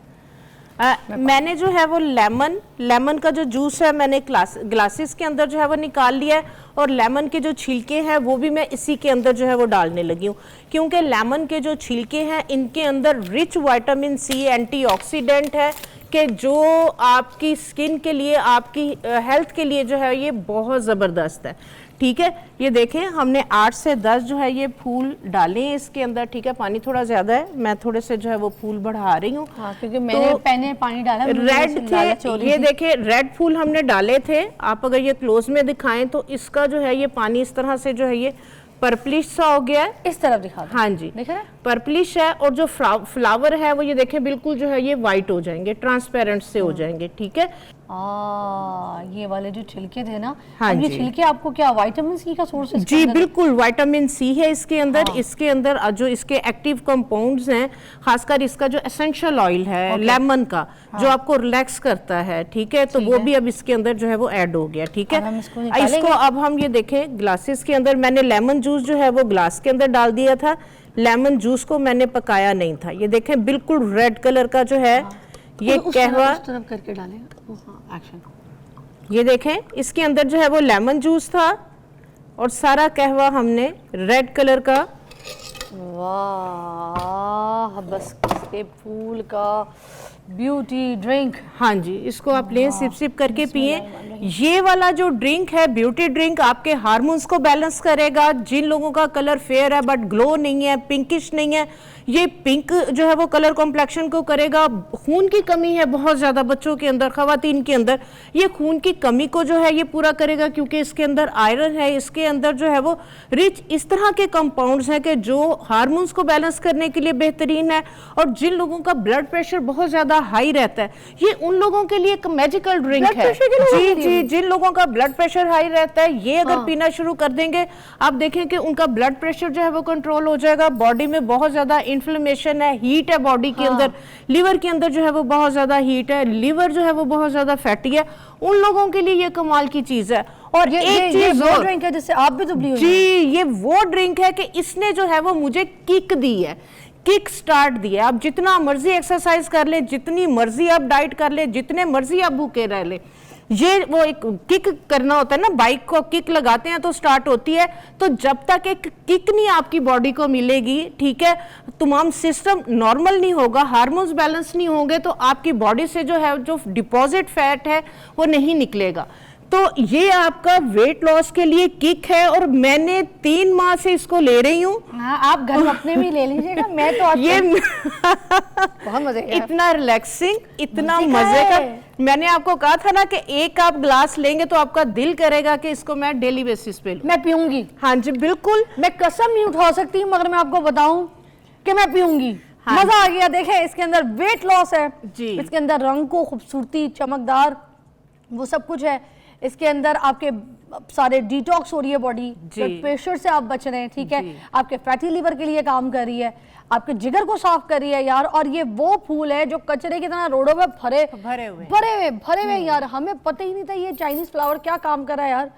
S6: मैंने जो है वो लेमन का जो जूस है मैंने ग्लासेस के अंदर जो है वो निकाल लिया है। और लेमन के जो छिलके हैं वो भी मैं इसी के अंदर जो है वो डालने लगी हूँ, क्योंकि लेमन के जो छिलके हैं इनके अंदर रिच विटामिन सी एंटीऑक्सीडेंट है कि जो आपकी स्किन के लिए, आपकी हेल्थ के लिए जो है ये बहुत ज़बरदस्त है। ठीक है, ये देखें हमने 8 से 10 जो है ये फूल डाले हैं इसके अंदर। ठीक है, पानी थोड़ा ज़्यादा है, मैं थोड़े से जो है वो फूल बढ़ा रही हूँ।
S1: हाँ, क्योंकि मैंने पानी डाला,
S6: रेड थे, ये देखें रेड फूल हमने डाले थे। आप अगर ये क्लोज में दिखाएं तो इसका जो है ये पानी इस तरह से जो है ये पर्पलिश सा हो गया है।
S1: इस तरफ दिखा दो।
S6: हाँ जी,
S1: देख रहे हैं?
S6: पर्पलिश है। और जो फ्लावर है वो ये देखें बिल्कुल जो है ये वाइट हो जाएंगे, ट्रांसपेरेंट से हो जाएंगे। ठीक है,
S1: ये वाले जो छिलके थे ना,
S6: हाँ
S1: अब ये
S6: जी।
S1: छिलके आपको क्या विटामिन सी का सोर्स है?
S6: जी बिल्कुल, विटामिन सी है इसके अंदर। इसके अंदर जो इसके एक्टिव कंपाउंड्स हैं, खासकर इसका जो एसेंशियल ऑयल है लेमन का, जो आपको रिलैक्स करता है। ठीक है, तो वो भी अब इसके अंदर जो है वो ऐड हो गया। ठीक
S1: अब हम
S6: है,
S1: इसको निकालेंगे।
S6: इसको अब हम ये देखें ग्लासेस के अंदर मैंने लेमन जूस जो है वो ग्लास के अंदर डाल दिया था। लेमन जूस को मैंने पकाया नहीं था। ये देखें बिल्कुल रेड कलर का जो है ये कहवा,
S1: उस तरफ करके डालें। हाँ, एक्शन।
S6: ये देखें इसके अंदर जो है वो लेमन जूस था और सारा कहवा हमने रेड कलर का
S1: वाह, बस इसके फूल का ब्यूटी ड्रिंक।
S6: हाँ जी, इसको आप लें, सिप सिप करके पिए। ये वाला जो ड्रिंक है, ब्यूटी ड्रिंक, आपके हार्मोन्स को बैलेंस करेगा। जिन लोगों का कलर फेयर है बट ग्लो नहीं है, पिंकिश नहीं है, ये पिंक जो है वो कलर कॉम्प्लेक्शन को करेगा। खून की कमी है बहुत ज़्यादा बच्चों के अंदर, खवातीन के अंदर, ये खून की कमी को जो है ये पूरा करेगा, क्योंकि इसके अंदर आयरन है, इसके अंदर जो है वो रिच इस तरह के कंपाउंड्स हैं कि जो हार्मोन्स को बैलेंस करने के लिए बेहतरीन है। और जिन लोगों का ब्लड प्रेशर बहुत ज़्यादा हाई रहता है, ये उन लोगों के लिए एक मैजिकल ड्रिंक है। जी जी, जिन लोगों का ब्लड प्रेशर हाई रहता है, ये अगर पीना शुरू कर देंगे, आप देखें कि उनका ब्लड प्रेशर जो है वो कंट्रोल हो जाएगा। बॉडी में बहुत ज्यादा इन्फ्लेमेशन है, हीट है बॉडी के अंदर, लिवर के अंदर जो है वो बहुत ज्यादा हीट है, लिवर जो है वो बहुत ज्यादा फैटी है, उन लोगों के लिए ये कमाल की चीज है। और एक चीज
S1: वो ड्रिंक है जिससे आप भी दुबली हो
S6: जी, ये वो ड्रिंक है कि इसने जो है वो मुझे किक दी है, किक स्टार्ट दिया। आप जितना मर्जी एक्सरसाइज कर ले, जितनी मर्जी आप डाइट कर ले, जितने मर्जी आप भूखे रह ले, ये वो एक किक करना होता है ना, बाइक को किक लगाते हैं तो स्टार्ट होती है। तो जब तक एक किक नहीं आपकी बॉडी को मिलेगी, ठीक है, तमाम सिस्टम नॉर्मल नहीं होगा, हार्मोन्स बैलेंस नहीं होंगे, तो आपकी बॉडी से जो है जो डिपॉजिट फैट है वो नहीं निकलेगा। तो ये आपका वेट लॉस के लिए किक है, और मैंने 3 माह से इसको ले रही हूँ।
S1: हाँ, आप घर में अपने भी ले लीजिएगा, मैं तो
S6: ये
S1: बहुत मजे का,
S6: इतना रिलैक्सिंग, इतना मजे का। मैंने आपको कहा था ना कि एक आप ग्लास लेंगे तो आपका दिल करेगा कि इसको मैं डेली बेसिस पे लूं।
S1: मैं पीऊंगी।
S6: हाँ जी बिल्कुल,
S1: मैं कसम नहीं उठा सकती, मगर मैं आपको बताऊं कि मैं पीऊंगी।
S6: हाँ,
S1: मजा आ गया। देखें, इसके अंदर वेट लॉस है
S6: जी,
S1: इसके अंदर रंग को खूबसूरती, चमकदार, वो सब कुछ है इसके अंदर। आपके सारे डिटॉक्स हो रही है बॉडी, ब्लड प्रेशर से आप बच रहे हैं, ठीक है, आपके फैटी लीवर के लिए काम कर रही है, आपके जिगर को साफ कर रही है यार। और ये वो फूल है जो कचरे की तरह रोडों पे भरे हुए यार, हमें पता ही नहीं था ये चाइनीज फ्लावर क्या काम कर रहा है यार।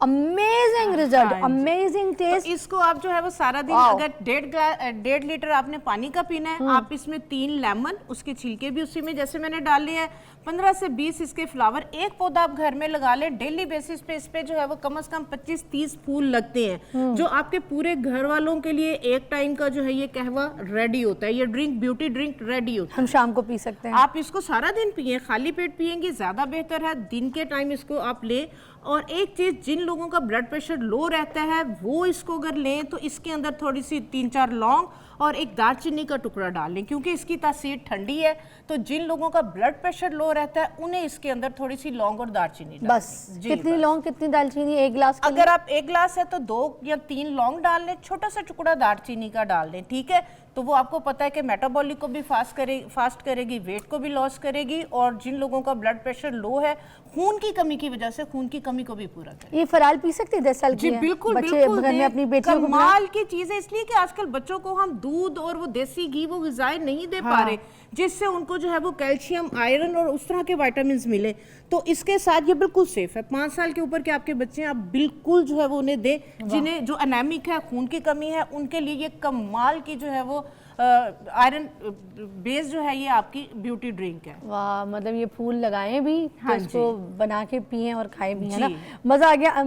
S1: Amazing result, amazing taste.
S6: तो इसको आप जो है वो सारा दिन, अगर 1.5 लीटर आपने पानी का पीना है, आप इसमें 3 लेमन, उसके छिलके भी उसी में जैसे मैंने डाले हैं, 15 से 20 इसके फ्लावर, एक पौधा आप घर में लगा ले। डेली बेसिस पे इस पे जो है वो कम से कम 25-30 फूल लगते हैं, जो आपके पूरे घर वालों के लिए एक टाइम का जो है ये कहवा रेडी होता है, ये ड्रिंक, ब्यूटी ड्रिंक रेडी होता है।
S1: हम शाम को पी सकते हैं।
S6: आप इसको सारा दिन पिए, खाली पेट पिएंगे ज्यादा बेहतर है, दिन के टाइम इसको आप लें। और एक चीज, जिन लोगों का ब्लड प्रेशर लो रहता है वो इसको अगर लें तो इसके अंदर थोड़ी सी 3-4 लौंग और एक दालचीनी का टुकड़ा डाल लें, क्योंकि इसकी तासीर ठंडी है। तो जिन लोगों का ब्लड प्रेशर लो रहता है उन्हें इसके अंदर थोड़ी सी लौंग और दालचीनी डाल
S1: बस। कितनी लौंग, कितनी दालचीनी? 1 गिलास?
S6: अगर आप 1 गिलास है तो 2 या 3 लौंग डाल लें, छोटा सा टुकड़ा दालचीनी का डाल लें, ठीक है। तो वो आपको पता है कि मेटाबॉलिक को भी फास्ट करेगी, वेट को भी लॉस करेगी, और जिन लोगों का ब्लड प्रेशर लो है, खून की कमी की वजह से खून की कमी को भी पूरा करेगी।
S1: ये फराल पी सकते हैं 10 साल की?
S6: जी बिल्कुल,
S1: बच्चे
S6: बिल्कुल
S1: घर में अपनी बेटियों को
S6: कमाल की चीज है, इसलिए कि आजकल बच्चों को हम दूध और वो देसी घी वो ग़िज़ाएं नहीं दे पा रहे, जिससे उनको जो है वो कैल्शियम, आयरन और उस तरह के विटामिन मिले। तो इसके साथ ये बिल्कुल सेफ है। 5 साल के ऊपर के आपके बच्चे आप बिल्कुल जो है वो उन्हें दें। जिन्हें जो एनेमिक है, खून की कमी है, उनके लिए ये कमाल की जो है वो आयरन बेस जो है ये आपकी ब्यूटी ड्रिंक है।
S1: वाह, मतलब ये फूल लगाएं भी, तो इसको बना के पिए और खाए भी, है ना? मजा आ गया।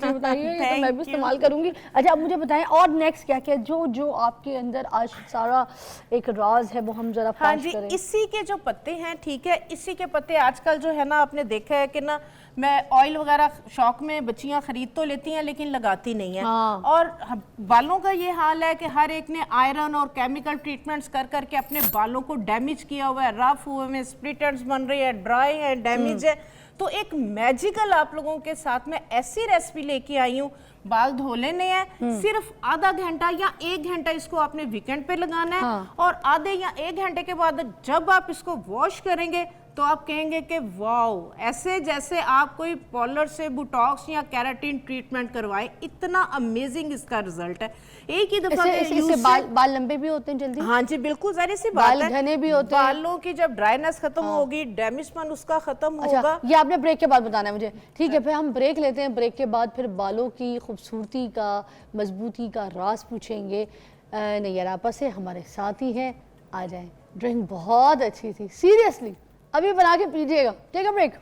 S1: बताइए, तो मैं भी इस्तेमाल करूंगी। अच्छा, अब मुझे बताएं और नेक्स्ट क्या क्या जो आपके अंदर आज सारा एक राज है वो हम जरा फाश करें।
S6: इसी के जो पत्ते हैं, ठीक है, इसी के पत्ते आजकल जो है ना, आपने देखा है कि ना, मैं ऑयल वगैरह शौक में बच्चियां खरीद तो लेती हैं लेकिन लगाती नहीं है। और बालों का ये हाल है कि हर एक ने आयरन और केमिकल ट्रीटमेंट्स कर करके अपने बालों को डैमेज किया हुआ है, रफ हुए में, स्प्लिट एंड्स बन रहे हैं, ड्राई है, डैमेज है। तो एक मैजिकल आप लोगों के साथ में ऐसी रेसिपी लेके आई हूँ। बाल धो लेने हैं, सिर्फ आधा घंटा या 1 घंटा इसको आपने वीकेंड पे लगाना है, और आधे या 1 घंटे के बाद जब आप इसको वॉश करेंगे तो आप कहेंगे कि वाओ, ऐसे जैसे आप कोई पार्लर से बुटॉक्स या केराटिन ट्रीटमेंट करवाए, इतना अमेजिंग इसका रिजल्ट है। एक ही दफा
S1: इससे बाल लंबे भी होते हैं जल्दी?
S6: हाँ जी बिल्कुल, जाहिर सी बात है,
S1: बाल घने भी होते हैं।
S6: बालों की जब ड्राइनेस खत्म होगी, डैमेजपन उसका खत्म होगा।
S1: ये आपने ब्रेक के बाद बताना है मुझे, ठीक है? फिर हम ब्रेक लेते हैं, ब्रेक के बाद फिर बालों की खूबसूरती का, मजबूती का राज पूछेंगे। नैयर आपा से हमारे साथ ही हैं, आ जाएं। ड्रिंक बहुत अच्छी थी, सीरियसली, अभी बना के पीजिएगा। Take a break.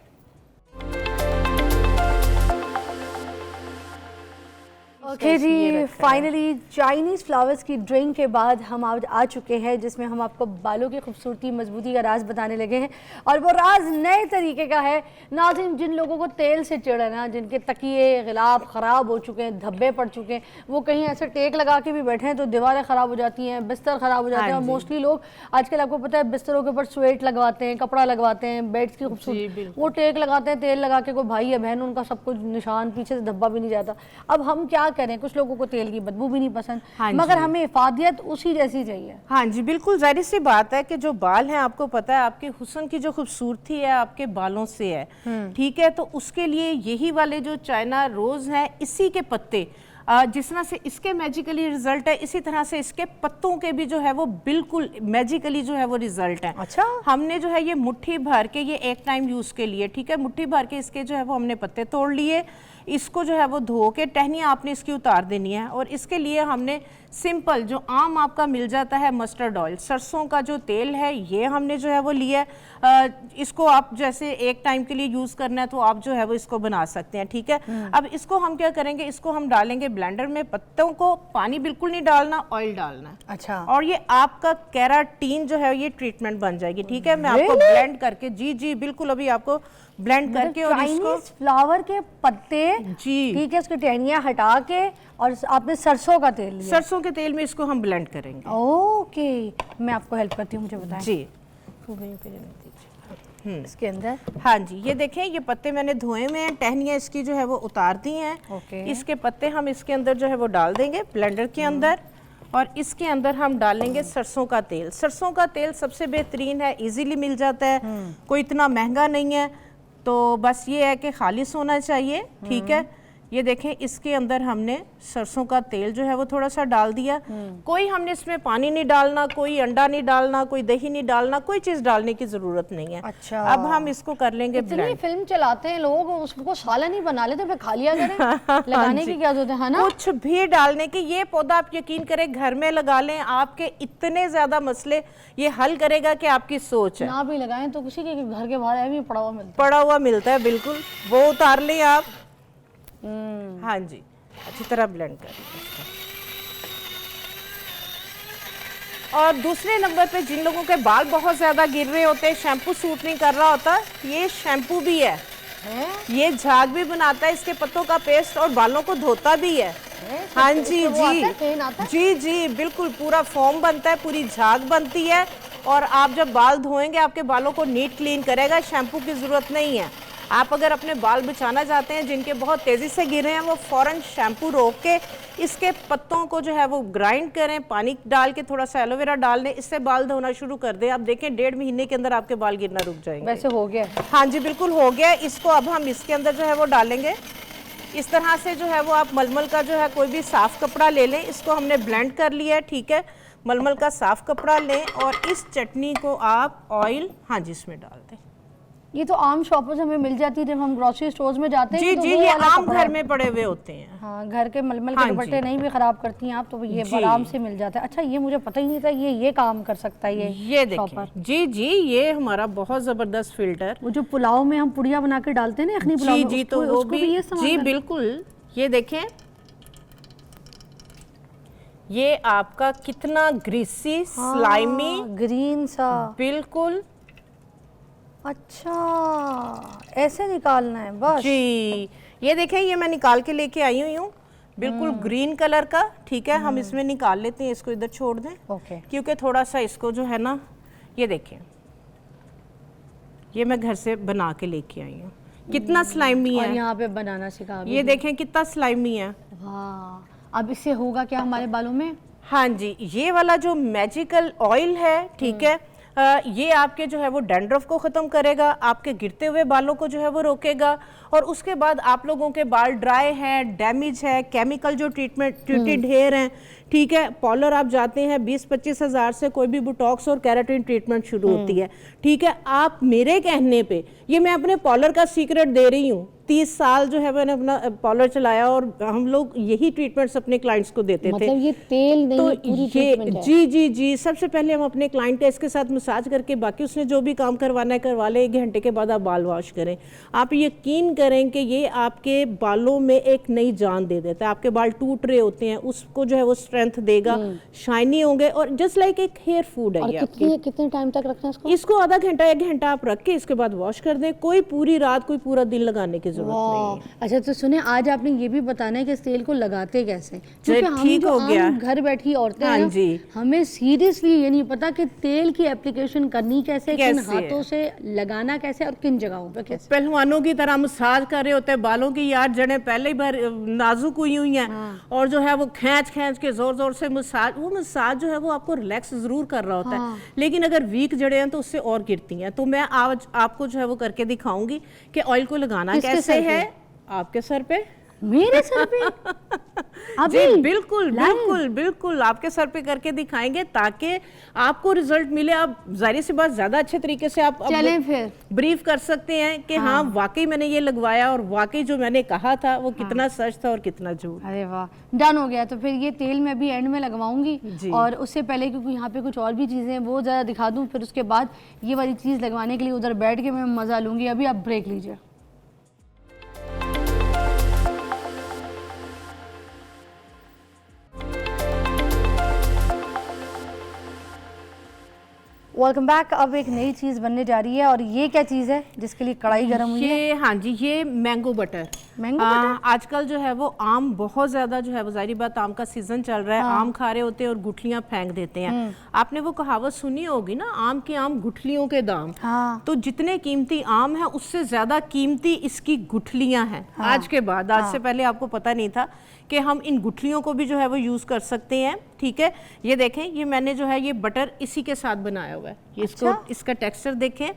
S1: ओके जी, फाइनली चाइनीज़ फ्लावर्स की ड्रिंक के बाद हम आज आ चुके हैं जिसमें हम आपको बालों की खूबसूरती मजबूती का राज बताने लगे हैं, और वो राज नए तरीके का है। नाज़रीन, जिन लोगों को तेल से चिढ़ है ना, जिनके तकिए गिलाफ ख़राब हो चुके हैं, धब्बे पड़ चुके हैं, वो कहीं ऐसे टेक लगा के भी बैठे हैं तो दीवारें ख़राब हो जाती हैं, बिस्तर ख़राब हो जाते हैं। और मोस्टली लोग आजकल आपको पता है बिस्तरों के ऊपर स्वेट लगवाते हैं, कपड़ा लगवाते हैं, बेड्स की खूबसूरती, वो टेक लगाते हैं तेल लगा के, कोई भाई या बहन उनका सब कुछ निशान, पीछे से धब्बा भी नहीं जाता। अब हम क्या करें, कुछ लोगों को तेल की बदबू भी नहीं पसंद, मगर हमें इफादियत उसी जैसी चाहिए।
S6: हाँ जी, बिल्कुल जाहिर सी बात है कि जो बाल हैं, आपको पता है आपके हुस्न की जो खूबसूरती है आपके बालों से है, ठीक है। तो उसके लिए यही वाले जो चाइना रोज हैं, इसी के पत्ते, जिस तरह से इसके मैजिकली रिजल्ट है, इसी तरह से इसके पत्तों के भी जो है वो बिल्कुल मैजिकली जो है वो रिजल्ट है।
S1: अच्छा,
S6: हमने जो है ये मुट्ठी भर के, ये एक टाइम यूज के लिए, ठीक है, मुट्ठी भर के इसके जो है वो हमने पत्ते तोड़ लिए, इसको जो है वो धो के टहनियाँ आपने इसकी उतार देनी है। और इसके लिए हमने सिंपल जो आम आपका मिल जाता है मस्टर्ड ऑयल, सरसों का जो तेल है, ये हमने जो है वो लिया है। इसको आप जैसे एक टाइम के लिए यूज़ करना है तो आप जो है वो इसको बना सकते हैं, ठीक है। अब इसको हम क्या करेंगे, इसको हम डालेंगे ब्लेंडर में, पत्तों को पानी बिल्कुल नहीं डालना, ऑयल डालना है।
S1: अच्छा,
S6: और ये आपका केराटीन जो है ये ट्रीटमेंट बन जाएगी, ठीक है। मैं आपको ब्लेंड करके, जी जी बिल्कुल, अभी आपको ब्लेंड करके, और इसको
S1: फ्लावर के पत्ते,
S6: जी
S1: ठीक है, उसकी टहनियाँ हटा के, और आपने सरसों का तेल लिया,
S6: सरसों के तेल में इसको हम ब्लेंड करेंगे।
S1: ओके, मैं आपको हेल्प करती हूँ, मुझे बताएं
S6: जी,
S1: इसके अंदर।
S6: हाँ जी, ये देखें, ये पत्ते मैंने धोए में हैं, टहनियाँ इसकी जो है वो उतार दी हैं।
S1: ओके।
S6: इसके पत्ते हम इसके अंदर जो है वो डाल देंगे ब्लेंडर के अंदर, और इसके अंदर हम डालेंगे सरसों का तेल। सरसों का तेल सबसे बेहतरीन है, इजीली मिल जाता है, कोई इतना महंगा नहीं है। तो बस ये है कि खालिस होना चाहिए, ठीक है। ये देखें, इसके अंदर हमने सरसों का तेल जो है वो थोड़ा सा डाल दिया। कोई हमने इसमें पानी नहीं डालना, कोई अंडा नहीं डालना, कोई दही नहीं डालना, कोई चीज डालने की जरूरत नहीं है।
S1: अच्छा,
S6: अब हम इसको कर लेंगे
S1: इतनी
S6: ब्लेंड।
S1: फिल्म चलाते हैं लोग, उसको सालन ही बना लेते, फिर खा लिया करें, लगाने की क्या जरूरत है ना?
S6: कुछ भी डालने की, ये पौधा आप यकीन करें घर में लगा लें, आपके इतने ज्यादा मसले ये हल करेगा कि आपकी सोच है।
S1: ना भी लगाएं तो किसी के घर के बाहर भी
S6: पड़ा हुआ मिलता है, बिल्कुल, वो उतार लें आप। हाँ जी, अच्छी तरह ब्लेंड कर लें। और दूसरे नंबर पे जिन लोगों के बाल बहुत ज्यादा गिर रहे होते हैं, शैम्पू सूट नहीं कर रहा होता, ये शैम्पू भी है, ये झाग भी बनाता है, इसके पत्तों का पेस्ट, और बालों को धोता भी है। हाँ जी जी जी जी बिल्कुल, पूरा फोम बनता है, पूरी झाग बनती है, और आप जब बाल धोएंगे आपके बालों को नीट क्लीन करेगा, शैम्पू की जरूरत नहीं है। आप अगर अपने बाल बचाना चाहते हैं जिनके बहुत तेज़ी से गिर रहे हैं, वो फ़ौरन शैम्पू रोक के इसके पत्तों को जो है वो ग्राइंड करें, पानी डाल के थोड़ा सा एलोवेरा डाल दें, इससे बाल धोना शुरू कर दें। आप देखें 1.5 महीने के अंदर आपके बाल गिरना रुक जाएंगे।
S1: वैसे हो गया?
S6: हाँ जी बिल्कुल हो गया। इसको अब हम इसके अंदर जो है वो डालेंगे। इस तरह से जो है वो आप मलमल का जो है कोई भी साफ़ कपड़ा ले लें, इसको हमने ब्लेंड कर लिया है, ठीक है। मलमल का साफ़ कपड़ा लें और इस चटनी को आप ऑयल, हाँ जी, इसमें डाल दें।
S1: ये तो आम शॉपों से हमें मिल जाती है जब हम ग्रोसरी स्टोर्स में जाते हैं।
S6: जी
S1: तो
S6: जी, ये आम घर में पड़े हुए होते हैं।
S1: हाँ, घर के मलमल के दुपट्टे नहीं भी खराब करती हैं आप, तो ये आराम से मिल जाता है। अच्छा, ये मुझे पता ही नहीं था ये काम कर सकता है
S6: ये देखें। जी जी, ये हमारा बहुत जबरदस्त फिल्टर,
S1: वो जो पुलाव में हम पुड़िया बना के डालते हैं ना अखनी पुलाव में,
S6: जी, तो वो भी, जी बिल्कुल। ये देखें, ये आपका कितना ग्रीसी, स्लाइमी,
S1: ग्रीन सा,
S6: बिल्कुल।
S1: अच्छा, ऐसे निकालना है बस?
S6: जी, ये देखें, ये मैं निकाल के लेके आई हुई हूँ, बिल्कुल ग्रीन कलर का, ठीक है। हम इसमें निकाल लेते हैं, इसको इधर छोड़ दें,
S1: ओके,
S6: क्योंकि थोड़ा सा इसको जो है ना, ये देखें, ये मैं घर से बना के लेके आई हूँ, कितना स्लाइमी है।
S1: और यहाँ पे बनाना सिखा,
S6: ये देखें कितना स्लाइमी है।
S1: हाँ, अब इससे होगा क्या हमारे बालों में?
S6: हाँ जी, ये वाला जो मैजिकल ऑयल है, ठीक है, ये आपके जो है वो डैंड्रफ को ख़त्म करेगा, आपके गिरते हुए बालों को जो है वो रोकेगा। और उसके बाद आप लोगों के बाल ड्राई हैं, डैमेज है, केमिकल जो ट्रीटेड हेयर हैं, ठीक है, पार्लर आप जाते हैं 20-25 हज़ार से कोई भी बोटॉक्स और केराटिन ट्रीटमेंट शुरू होती है, ठीक है। आप मेरे कहने पे, ये मैं अपने पार्लर का सीक्रेट दे रही हूँ, 30 साल जो है मैंने अपना पार्लर चलाया और हम लोग यही ट्रीटमेंट्स अपने क्लाइंट्स को देते थे।
S1: मतलब ये तेल नहीं,
S6: तो
S1: पूरी
S6: ये
S1: ट्रीटमेंट है।
S6: जी जी जी, सबसे पहले हम अपने क्लाइंट का इसके साथ मसाज करके बाकी उसने जो भी काम करवाना है करवा ले। 1 घंटे के बाद आप बाल वॉश करें, आप यकीन करें कि ये आपके बालों में एक नई जान दे देता है। आपके बाल टूट रहे होते हैं, उसको जो है वो स्ट्रेंथ देगा, शाइनी होंगे और जस्ट लाइक एक हेयर फूड है
S1: और
S6: ये आपके।
S1: कितने टाइम तक रखना है इसको?
S6: इसको आधा घंटा 1 घंटा आप रख के इसके बाद वॉश कर दें। कोई पूरी रात कोई पूरा दिन लगाने की जरूरत नहीं है।
S1: अच्छा तो सुने, आज आपने ये भी बताना है कि इस तेल को लगाते कैसे, क्योंकि हम
S6: ठीक
S1: जो
S6: हो गया।
S1: आम घर बैठी औरतें
S6: हाँ
S1: हैं
S6: जी।
S1: हमें सीरियसली ये नहीं पता कि तेल की एप्लीकेशन करनी कैसे, किन
S6: कैसे है?
S1: हाथों से लगाना कैसे और किन जगहों पे कैसे।
S6: पहलवानों की तरह मसाज कर रहे होते हैं बालों की, यार जड़ें पहले ही भर नाजुक हुई हुई हैं और जो है वो खींच खींच के जोर जोर से मसाज, वो मसाज जो है वो आपको रिलैक्स जरूर कर रहा होता है, लेकिन अगर वीक जड़ें हैं तो उससे और गिरती हैं। तो मैं आज आपको जो है वो करके दिखाऊंगी कि ऑयल को लगाना
S1: किसके
S6: कैसे
S1: सर पे?
S6: है। आपके सर पे?
S1: मेरे सर पे?
S6: जी
S1: अभी
S6: बिल्कुल बिल्कुल बिल्कुल आपके सर पे करके दिखाएंगे ताकि आपको रिजल्ट मिले। आप जाहिर सी बात ज्यादा अच्छे तरीके से आप
S1: चलें फिर।
S6: ब्रीफ कर सकते हैं कि हाँ वाकई मैंने ये लगवाया और वाकई जो मैंने कहा था वो कितना सच था और कितना झूठ।
S1: अरे वाह, डन हो गया। तो फिर ये तेल मैं भी एंड में लगवाऊंगी
S6: जी।
S1: और उससे पहले क्योंकि यहाँ पे कुछ और भी चीज़ें हैं वो ज़रा दिखा दूँ, फिर उसके बाद ये वाली चीज़ लगवाने के लिए उधर बैठ के मैं मज़ा लूँगी। अभी आप ब्रेक लीजिए। Welcome back. अब एक नई चीज़ बनने जा रही है और ये क्या चीज़ है जिसके लिए कढ़ाई गर्म हुई है?
S6: ये हाँ जी, ये मैंगो बटर।
S1: Mango butter?
S6: आजकल जो है वो आम बहुत ज्यादा जो है वो जाहिर बात आम का सीजन चल रहा है। आम खा रहे होते हैं और गुठलियां फेंक देते हैं। आपने वो कहावत सुनी होगी ना, आम के आम गुठलियों के दाम।
S1: हाँ।
S6: तो जितने कीमती आम है उससे ज्यादा कीमती इसकी गुठलियां हैं। आज के बाद, आज से पहले आपको पता नहीं था कि हम इन गुठलियों को भी जो है वो यूज कर सकते हैं। ठीक है, ये देखें, ये मैंने जो है ये बटर इसी के साथ बनाया हुआ है। ये इसको, इसका टेक्सचर देखें,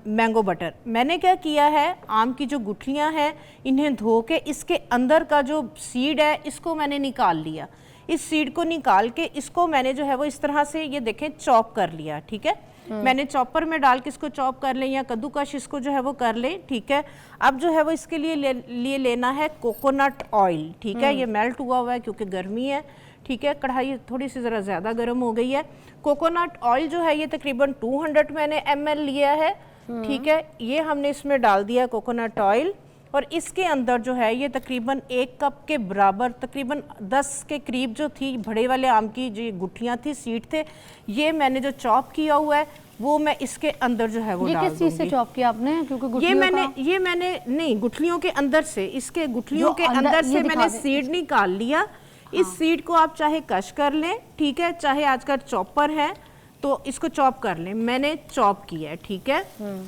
S6: मैंगो बटर। मैंने क्या किया है, आम की जो गुठलियां हैं इन्हें धो के इसके अंदर का जो सीड है इसको मैंने निकाल लिया। इस सीड को निकाल के इसको मैंने जो है वो इस तरह से ये देखें चॉप कर लिया। ठीक है, मैंने चॉपर में डाल के इसको चॉप कर लें या कद्दूकश इसको जो है वो कर लें। ठीक है, अब जो है वो इसके लिए लेना है कोकोनट ऑयल। ठीक है, ये मेल्ट हुआ हुआ है क्योंकि गर्मी है। ठीक है, कढ़ाई थोड़ी सी ज़रा ज़्यादा गर्म हो गई है। कोकोनट ऑयल जो है ये तकरीबन 200 मैंने ml लिया है। ठीक है, ये हमने इसमें डाल दिया कोकोनट ऑयल और इसके अंदर जो है ये तकरीबन 1 कप के बराबर, तकरीबन 10 के करीब जो थी बड़े वाले आम की जो गुठलियाँ थी, सीड थे, ये मैंने जो चॉप किया हुआ है वो मैं इसके अंदर जो है वो डाल दूंगी।
S1: ये किस चीज़ से चॉप किया आपने? क्योंकि
S6: ये मैंने नहीं, गुठलियों के अंदर से, इसके गुठलियों के अंदर से मैंने सीड निकाल लिया। इस सीड को आप चाहे कश कर लें, ठीक है, चाहे आजकल चॉपर है तो इसको चॉप कर लें। मैंने चॉप किया है। ठीक है,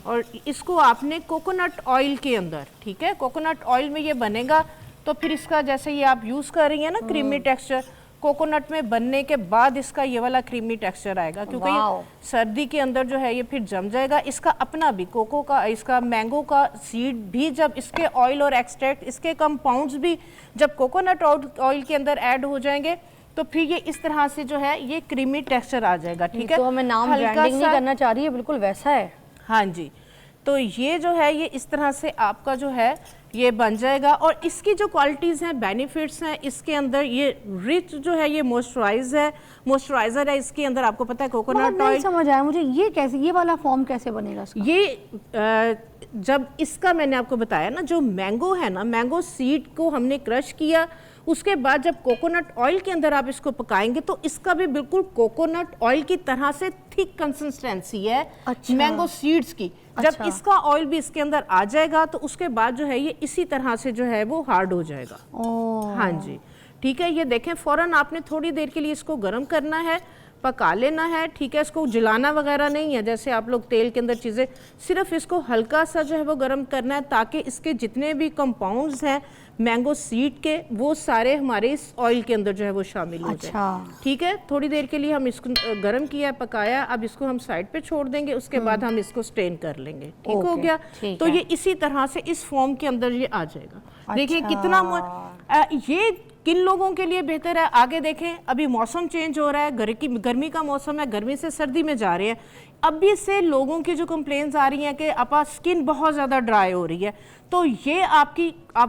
S6: और इसको आपने कोकोनट ऑयल के अंदर, ठीक है, कोकोनट ऑयल में ये बनेगा तो फिर इसका जैसे ये आप यूज कर रही हैं ना क्रीमी टेक्सचर, कोकोनट में बनने के बाद इसका ये वाला क्रीमी टेक्सचर आएगा क्योंकि ये सर्दी के अंदर जो है ये फिर जम जाएगा। इसका अपना भी कोको का, इसका मैंगो का सीड भी जब इसके ऑयल और एक्सट्रैक्ट, इसके कंपाउंड्स भी जब कोकोनट ऑयल के अंदर ऐड हो जाएंगे तो फिर ये इस तरह से जो है ये क्रीमी टेक्सचर आ जाएगा। ठीक है,
S1: तो हमें नाम ब्रांडिंग नहीं करना चाह रही है, बिल्कुल वैसा है।
S6: हाँ जी, तो ये जो है ये इस तरह से आपका जो है ये बन जाएगा और इसकी जो क्वालिटीज़ हैं, बेनिफिट्स हैं, इसके अंदर ये रिच जो है ये मॉइस्चराइजर है इसके अंदर। आपको पता है कोकोनट ऑयल।
S1: समझ आया मुझे, ये कैसे, ये वाला फॉर्म कैसे बनेगा इसका?
S6: ये जब इसका मैंने आपको बताया ना, जो मैंगो है ना, मैंगो सीड को हमने क्रश किया, उसके बाद जब कोकोनट ऑयल के अंदर आप इसको पकाएंगे तो इसका भी बिल्कुल कोकोनट ऑयल की तरह से थिक कंसिस्टेंसी है।
S1: अच्छा।
S6: मैंगो सीड्स की। जब इसका ऑयल भी इसके अंदर आ जाएगा तो उसके बाद जो है ये इसी तरह से जो है वो हार्ड हो जाएगा। हाँ जी, ठीक है, ये देखें, फौरन आपने थोड़ी देर के लिए इसको गर्म करना है, पका लेना है। ठीक है, इसको जलाना वगैरह नहीं है जैसे आप लोग तेल के अंदर चीज़ें, सिर्फ इसको हल्का सा जो है वो गर्म करना है ताकि इसके जितने भी कंपाउंड्स हैं मैंगो सीड के वो सारे हमारे इस ऑयल के अंदर जो है वो शामिल हो जाए। ठीक है, थोड़ी देर के लिए हम इसको गर्म किया, पकाया, अब इसको हम साइड पे छोड़ देंगे, उसके बाद हम इसको स्ट्रेन कर लेंगे। ठीक हो गया, तो ये इसी तरह से इस फॉर्म के अंदर ये आ जाएगा। देखिए कितना ये किन लोगों के लिए बेहतर है। आगे देखें, अभी मौसम चेंज हो रहा है, गर्मी का मौसम है, गर्मी से सर्दी में जा रहे हैं। अभी से लोगों की जो कंप्लेंट्स आ रही हैं कि आपा स्किन बहुत ज़्यादा ड्राई हो रही है, तो ये आप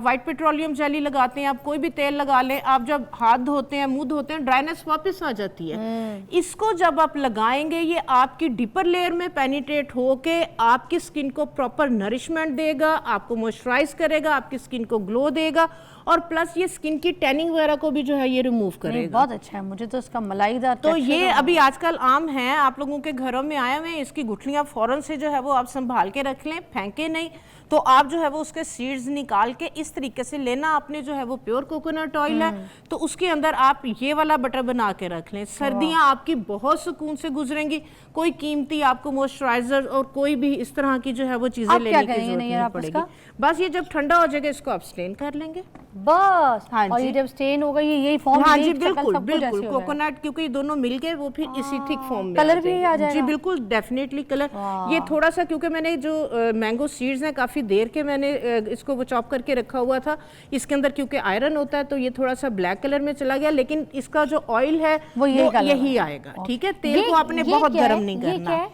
S6: वाइट पेट्रोलियम जेली लगाते हैं, आप कोई भी तेल लगा लें, आप जब हाथ धोते हैं, मुंह धोते हैं, ड्राइनेस वापस आ जाती है। इसको जब आप लगाएंगे ये आपकी डीपर लेयर में पेनिट्रेट होके आपकी स्किन को प्रॉपर नरिशमेंट देगा, आपको मॉइस्चराइज करेगा, आपकी स्किन को ग्लो देगा, और प्लस ये स्किन की टैनिंग वगैरह को भी जो है ये रिमूव करेगा।
S1: बहुत अच्छा है, मुझे तो इसका मलाईदार
S6: तो
S1: texture
S6: ये अभी आजकल आम है, आप लोगों के घरों में आए हुए हैं, इसकी गुठलियां फौरन से जो है वो आप संभाल के रख लें, फेंके नहीं। तो आप जो है वो उसके सीड्स निकाल के इस तरीके से लेना, आपने जो है वो प्योर कोकोनट ऑयल है तो उसके अंदर आप ये वाला बटर बना के रख लें। सर्दियां आपकी बहुत सुकून से गुजरेंगी, कोई कीमती आपको मॉइस्चराइजर और कोई भी इस तरह की जो है वो चीजें लेने की जरूरत नहीं पड़ेगी। बस ये जब ठंडा हो जाएगा इसको आप स्टेन कर लेंगे
S1: बस।
S6: हाँ
S1: और
S6: जी।
S1: ये जब स्टेन होगा ये यही फॉर्म,
S6: हाँ जी बिल्कुल बिल्कुल, कोकोनट क्योंकि दोनों मिलके वो फिर इसी थिक फॉर्म में
S1: कलर भी आ जाएगा।
S6: जी बिल्कुल, डेफिनेटली कलर। ये थोड़ा सा क्योंकि मैंने जो मैंगो सीड्स हैं काफी देर के मैंने इसको वो चॉप करके रखा हुआ था, इसके अंदर क्योंकि आयरन होता है तो ये थोड़ा सा ब्लैक कलर में चला गया, लेकिन इसका जो ऑयल है वो यही आएगा। ठीक है, तेल को आपने बहुत गर्म नहीं करना।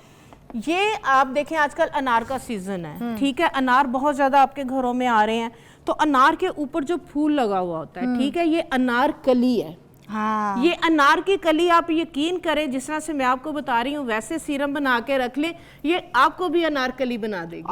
S6: ये आप देखें आजकल अनार का सीजन है, ठीक है, अनार बहुत ज्यादा आपके घरों में आ रहे हैं, तो अनार के ऊपर जो फूल लगा हुआ होता है, ठीक है, ये अनार कली है।
S1: हाँ।
S6: ये अनार की कली आप यकीन करें जिस तरह से मैं आपको बता रही हूँ वैसे सीरम बना के रख लें, ये आपको भी अनारकली बना देगी।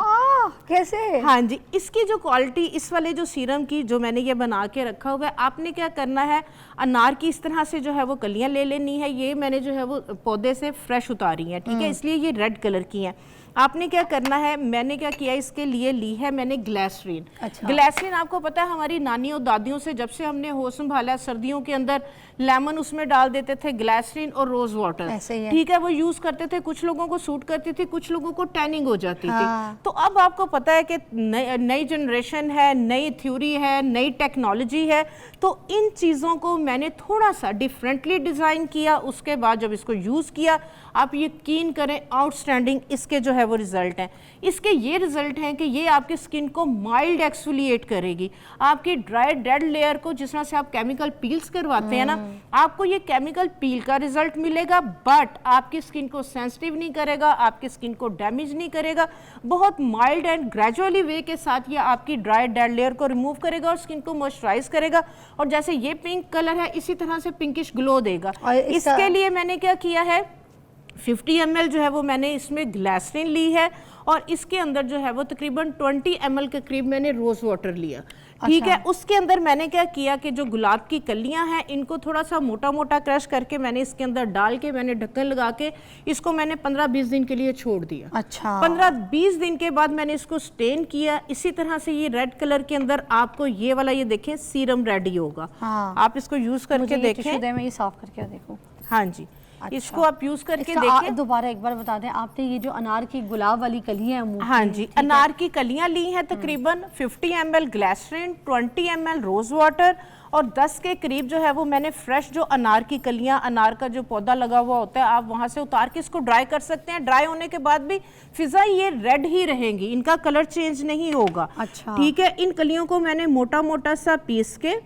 S1: कैसे?
S6: हाँ जी, इसकी जो क्वालिटी इस वाले जो सीरम की जो मैंने ये बना के रखा हुआ है, आपने क्या करना है, अनार की इस तरह से जो है वो कलियां ले लेनी है। ये मैंने जो है वो पौधे से फ्रेश उतारी है, ठीक है, इसलिए ये रेड कलर की है। आपने क्या करना है, मैंने क्या किया इसके लिए ली है मैंने ग्लिसरीन।
S1: अच्छा।
S6: ग्लिसरीन आपको पता है हमारी नानी और दादियों से जब से हमने होश संभाला, सर्दियों के अंदर लेमन उसमें डाल देते थे, ग्लिसरीन और रोज वाटर,
S1: ऐसे ही है।
S6: ठीक है, वो यूज करते थे। कुछ लोगों को सूट करती थी, कुछ लोगों को टैनिंग हो जाती थी। तो अब आपको पता है कि नई जनरेशन है, नई थ्योरी है, नई टेक्नोलॉजी है, तो इन चीज़ों को मैंने थोड़ा सा डिफरेंटली डिज़ाइन किया। उसके बाद जब इसको यूज़ किया, आप यकीन करें आउटस्टैंडिंग इसके जो है वो रिजल्ट हैं। इसके ये रिजल्ट हैं कि ये आपकी स्किन को माइल्ड एक्सफोलिएट करेगी, आपकी ड्राई डेड लेयर को, जिस तरह से आप केमिकल पील्स करवाते हैं ना, आपको ये केमिकल पील का रिजल्ट मिलेगा, बट आपकी स्किन को सेंसिटिव नहीं करेगा, आपकी स्किन को डैमेज नहीं करेगा। बहुत माइल्ड एंड ग्रेजुअली वे के साथ ये आपकी ड्राई डेड लेयर को रिमूव करेगा और स्किन को मॉइस्चराइज करेगा। और जैसे ये पिंक कलर है, इसी तरह से पिंकिश ग्लो देगा। इसके लिए मैंने क्या किया है, 50 ml जो है वो मैंने इसमें ग्लिसरीन ली है, और इसके अंदर जो है वो तकरीबन 20 ml के करीब मैंने रोज वाटर लिया, ठीक है। उसके अंदर मैंने क्या किया कि जो गुलाब की कलियां हैं इनको थोड़ा सा मोटा मोटा क्रश करके मैंने इसके अंदर डाल के मैंने ढक्कन लगा के इसको मैंने 15-20 दिन के लिए छोड़ दिया।
S1: अच्छा।
S6: 15-20 दिन के बाद मैंने इसको स्टेन किया। इसी तरह से ये रेड कलर के अंदर आपको ये वाला ये देखें सीरम रेडी होगा। आप इसको यूज करके देखें।
S1: मैं ये साफ करके देखूं।
S6: हाँ जी,
S1: अच्छा।
S6: इसको आप यूज करके
S1: इसका
S6: देखें।
S1: दोबारा एक बार बता दें, आपने ये जो अनार की गुलाब वाली कलियां हैं,
S6: हाँ जी, अनार की कलियां ली हैं तकरीबन 50 ml glycerine, 20 ml rose water और 10 के करीब जो है वो मैंने फ्रेश जो अनार की कलियां, अनार का जो पौधा लगा हुआ होता है, आप वहां से उतार के इसको ड्राई कर सकते हैं। ड्राई होने के बाद भी फिजा ये रेड ही रहेंगी, इनका कलर चेंज नहीं होगा।
S1: अच्छा।
S6: ठीक है, इन कलियों को मैंने मोटा मोटा सा पीस के,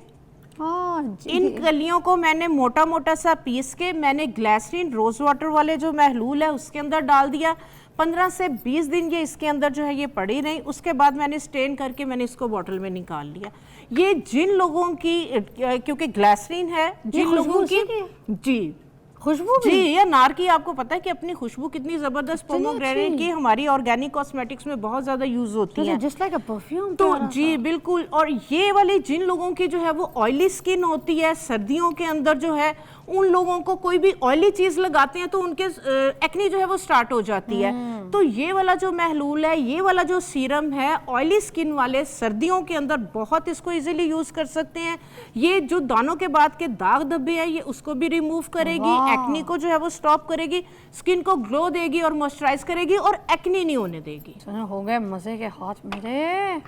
S6: इन कलियों को मैंने मोटा मोटा सा पीस के मैंने ग्लिसरीन रोज वाटर वाले जो महलूल है उसके अंदर डाल दिया। 15 से 20 दिन ये इसके अंदर जो है ये पड़ी रही। उसके बाद मैंने स्टेन करके मैंने इसको बॉटल में निकाल लिया। ये जिन लोगों की, क्योंकि ग्लिसरीन है, जिन लोगों की जी
S1: खुशबू
S6: जी, ये अनार की आपको पता है कि अपनी खुशबू कितनी जबरदस्त, पोमोग्रेनेट की हमारी ऑर्गेनिक कॉस्मेटिक्स में बहुत ज्यादा यूज होती है,
S1: जस्ट लाइक अ परफ्यूम।
S6: तो जी बिल्कुल। और ये वाली जिन लोगों की जो है वो ऑयली स्किन होती है, सर्दियों के अंदर जो है उन लोगों को कोई भी ऑयली चीज लगाते हैं तो उनके एक्ने जो है वो स्टार्ट हो जाती है। तो ये वाला जो महलूल है, ये वाला जो सीरम है, ऑयली स्किन वाले सर्दियों के अंदर बहुत इसको इजीली यूज कर सकते हैं। ये जो दानों के बाद के दाग धब्बे हैं ये उसको भी रिमूव करेगी, एक्ने को जो है वो स्टॉप करेगी, स्किन को ग्लो देगी और मॉइस्चराइज करेगी और एक्ने नहीं होने देगी।
S1: हो गए मजे के हाथ मेरे।